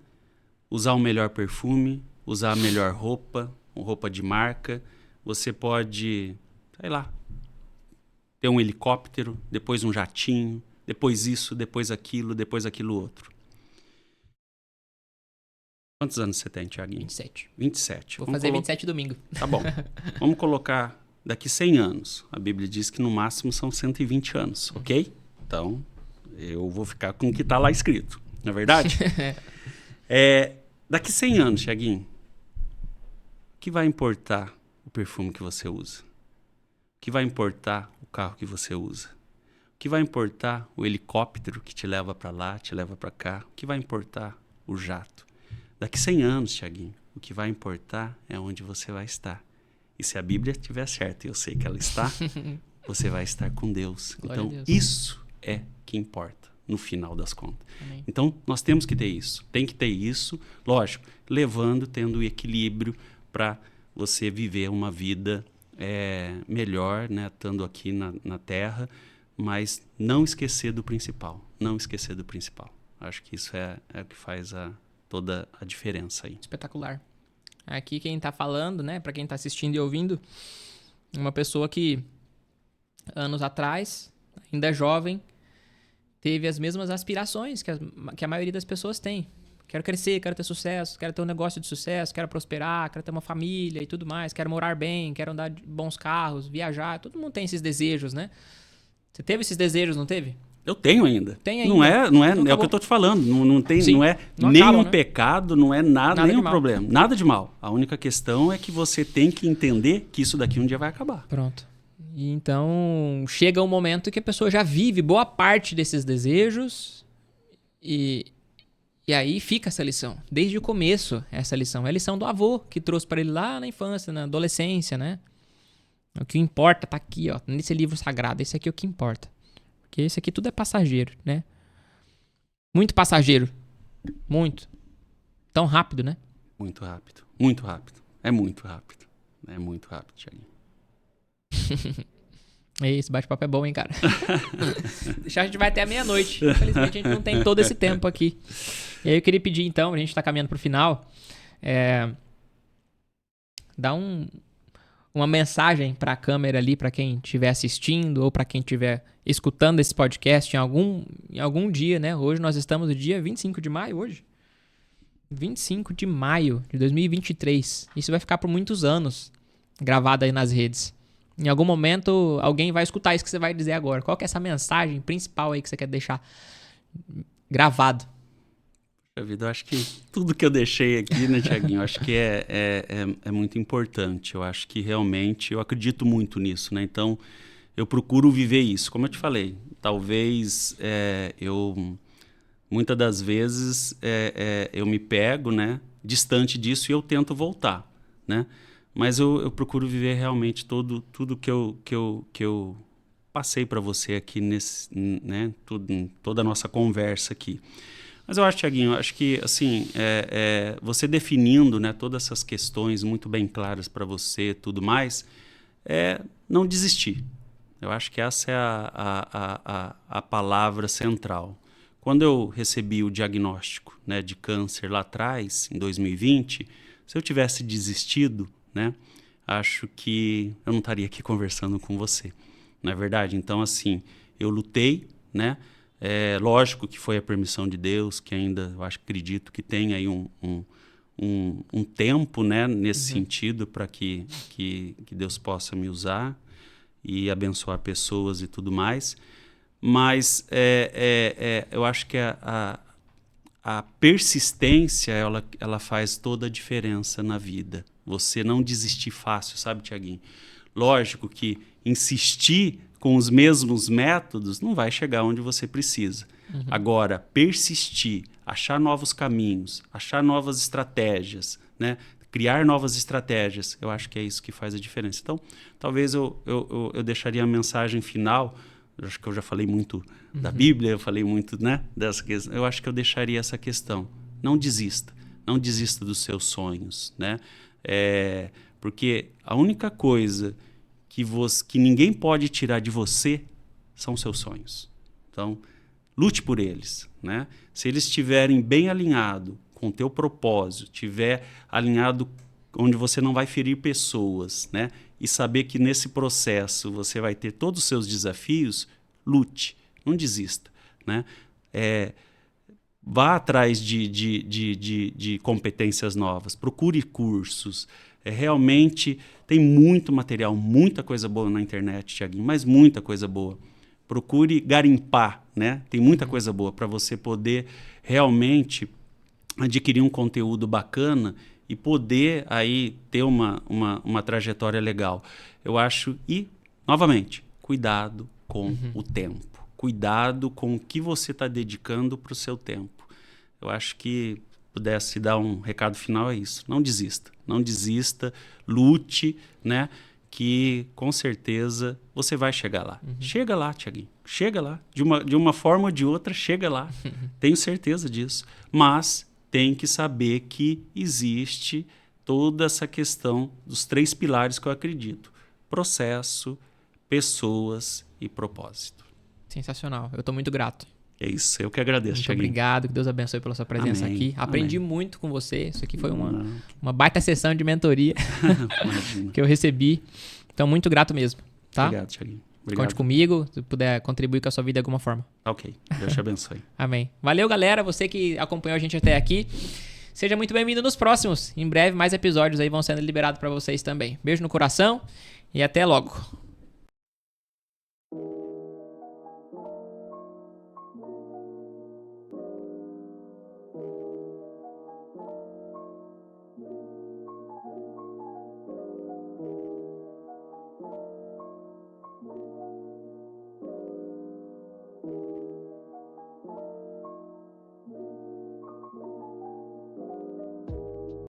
usar o melhor perfume, usar a melhor roupa de marca. Você pode, sei lá, ter um helicóptero, depois um jatinho, depois isso, depois aquilo outro. Quantos anos você tem, Tiaguinho? 27. 27. Vou fazer 27 domingo. Tá bom. Vamos colocar daqui 100 anos. A Bíblia diz que no máximo são 120 anos, ok? Então, eu vou ficar com o que está lá escrito. Não é verdade? Daqui 100 anos, Tiaguinho, o que vai importar o perfume que você usa? O que vai importar o carro que você usa? O que vai importar o helicóptero que te leva para lá, te leva para cá? O que vai importar o jato? Daqui 100 anos, Tiaguinho, o que vai importar é onde você vai estar. E se a Bíblia estiver certa, e eu sei que ela está, você vai estar com Deus. Glória então, a Deus. Isso é que importa no final das contas. Amém. Então, nós temos que ter isso. Tem que ter isso, lógico, tendo o equilíbrio para você viver uma vida melhor, né, estando aqui na Terra, mas não esquecer do principal. Não esquecer do principal. Acho que isso é o que faz toda a diferença aí. Espetacular. Aqui quem tá falando, né, pra quem tá assistindo e ouvindo, uma pessoa que anos atrás, ainda jovem, teve as mesmas aspirações que a maioria das pessoas tem. Quero crescer, quero ter sucesso, quero ter um negócio de sucesso, quero prosperar, quero ter uma família e tudo mais, quero morar bem, quero andar de bons carros, viajar. Todo mundo tem esses desejos, né? Você teve esses desejos, não teve? Eu tenho ainda. Tem ainda. Não é o que eu tô te falando. Não tem, Sim, não é não nenhum acaba, né? pecado, não é nada nenhum de mal. problema. Nada de mal. A única questão é que você tem que entender que isso daqui um dia vai acabar. Pronto. E então, chega um momento que a pessoa já vive boa parte desses desejos e aí fica essa lição. Desde o começo, essa lição. É a lição do avô, que trouxe para ele lá na infância, na adolescência, né? O que importa tá aqui, ó, nesse livro sagrado. Esse aqui é o que importa. Porque esse aqui tudo é passageiro, né? Muito passageiro. Muito. Tão rápido, né? Muito rápido. Muito rápido. É muito rápido. É muito rápido, Thiaguinho. Esse bate-papo é bom, hein, cara? A gente vai até a meia-noite. Infelizmente, a gente não tem todo esse tempo aqui. E aí eu queria pedir, então, a gente tá caminhando pro final, dar uma mensagem pra câmera ali, pra quem estiver assistindo ou pra quem estiver escutando esse podcast em algum dia, né? Hoje nós estamos no dia 25 de maio, hoje. 25 de maio de 2023. Isso vai ficar por muitos anos gravado aí nas redes. Em algum momento, alguém vai escutar isso que você vai dizer agora. Qual que é essa mensagem principal aí que você quer deixar gravado? Eu acho que tudo que eu deixei aqui, né, Tiaguinho, eu acho que é muito importante. Eu acho que realmente, eu acredito muito nisso, né? Então, eu procuro viver isso. Como eu te falei, talvez muitas das vezes eu me pego, né, distante disso e eu tento voltar, né? Mas eu procuro viver realmente tudo que eu passei para você aqui né, toda a nossa conversa aqui. Mas eu acho, Tiaguinho, acho que assim, você definindo, né, todas essas questões muito bem claras para você, tudo mais, não desistir. Eu acho que essa é a palavra central. Quando eu recebi o diagnóstico, né, de câncer lá atrás, em 2020, se eu tivesse desistido, né, acho que eu não estaria aqui conversando com você, não é verdade? Então, assim, eu lutei, né? Lógico que foi a permissão de Deus, que ainda, eu acredito que tem aí um tempo, né, nesse sentido, para que Deus possa me usar e abençoar pessoas e tudo mais. Mas eu acho que a persistência, ela faz toda a diferença na vida. Você não desistir fácil, sabe, Tiaguinho? Lógico que insistir com os mesmos métodos não vai chegar onde você precisa. Agora, persistir, achar novos caminhos, achar novas estratégias, né? Criar novas estratégias, eu acho que é isso que faz a diferença. Então, talvez eu deixaria a mensagem final. Eu acho que eu já falei muito da Bíblia, eu falei muito, né, dessa questão. Eu acho que eu deixaria essa questão. Não desista. Não desista dos seus sonhos, né? Porque a única coisa que ninguém pode tirar de você são seus sonhos. Então, lute por eles, né? Se eles estiverem bem alinhados com o teu propósito, estiver alinhado onde você não vai ferir pessoas, né? E saber que nesse processo você vai ter todos os seus desafios, lute, não desista, né? Vá atrás de competências novas, procure cursos. Realmente tem muito material, muita coisa boa na internet, Tiaguinho, mas muita coisa boa. Procure garimpar, né? Tem muita coisa boa para você poder realmente adquirir um conteúdo bacana e poder aí ter uma trajetória legal. Eu acho, e, novamente, cuidado com o tempo. Cuidado com o que você está dedicando para o seu tempo. Eu acho que pudesse dar um recado final é isso. Não desista. Não desista, lute, né? Que com certeza você vai chegar lá. Chega lá, Tiaguinho. Chega lá. De uma forma ou de outra, chega lá. Tenho certeza disso. Mas tem que saber que existe toda essa questão dos 3 pilares que eu acredito: processo, pessoas e propósito. Sensacional. Eu estou muito grato. É isso, eu que agradeço, Muito Tiaguinho. obrigado, que Deus abençoe pela sua presença aqui. Aprendi muito com você. Isso aqui foi uma baita sessão de mentoria que eu recebi. Então, muito grato mesmo. Tá? Obrigado, Tiaguinho. Obrigado. Conte comigo, se puder contribuir com a sua vida de alguma forma. Ok, Deus te abençoe. Amém. Valeu, galera, você que acompanhou a gente até aqui. Seja muito bem-vindo nos próximos. Em breve, mais episódios aí vão sendo liberados para vocês também. Beijo no coração e até logo.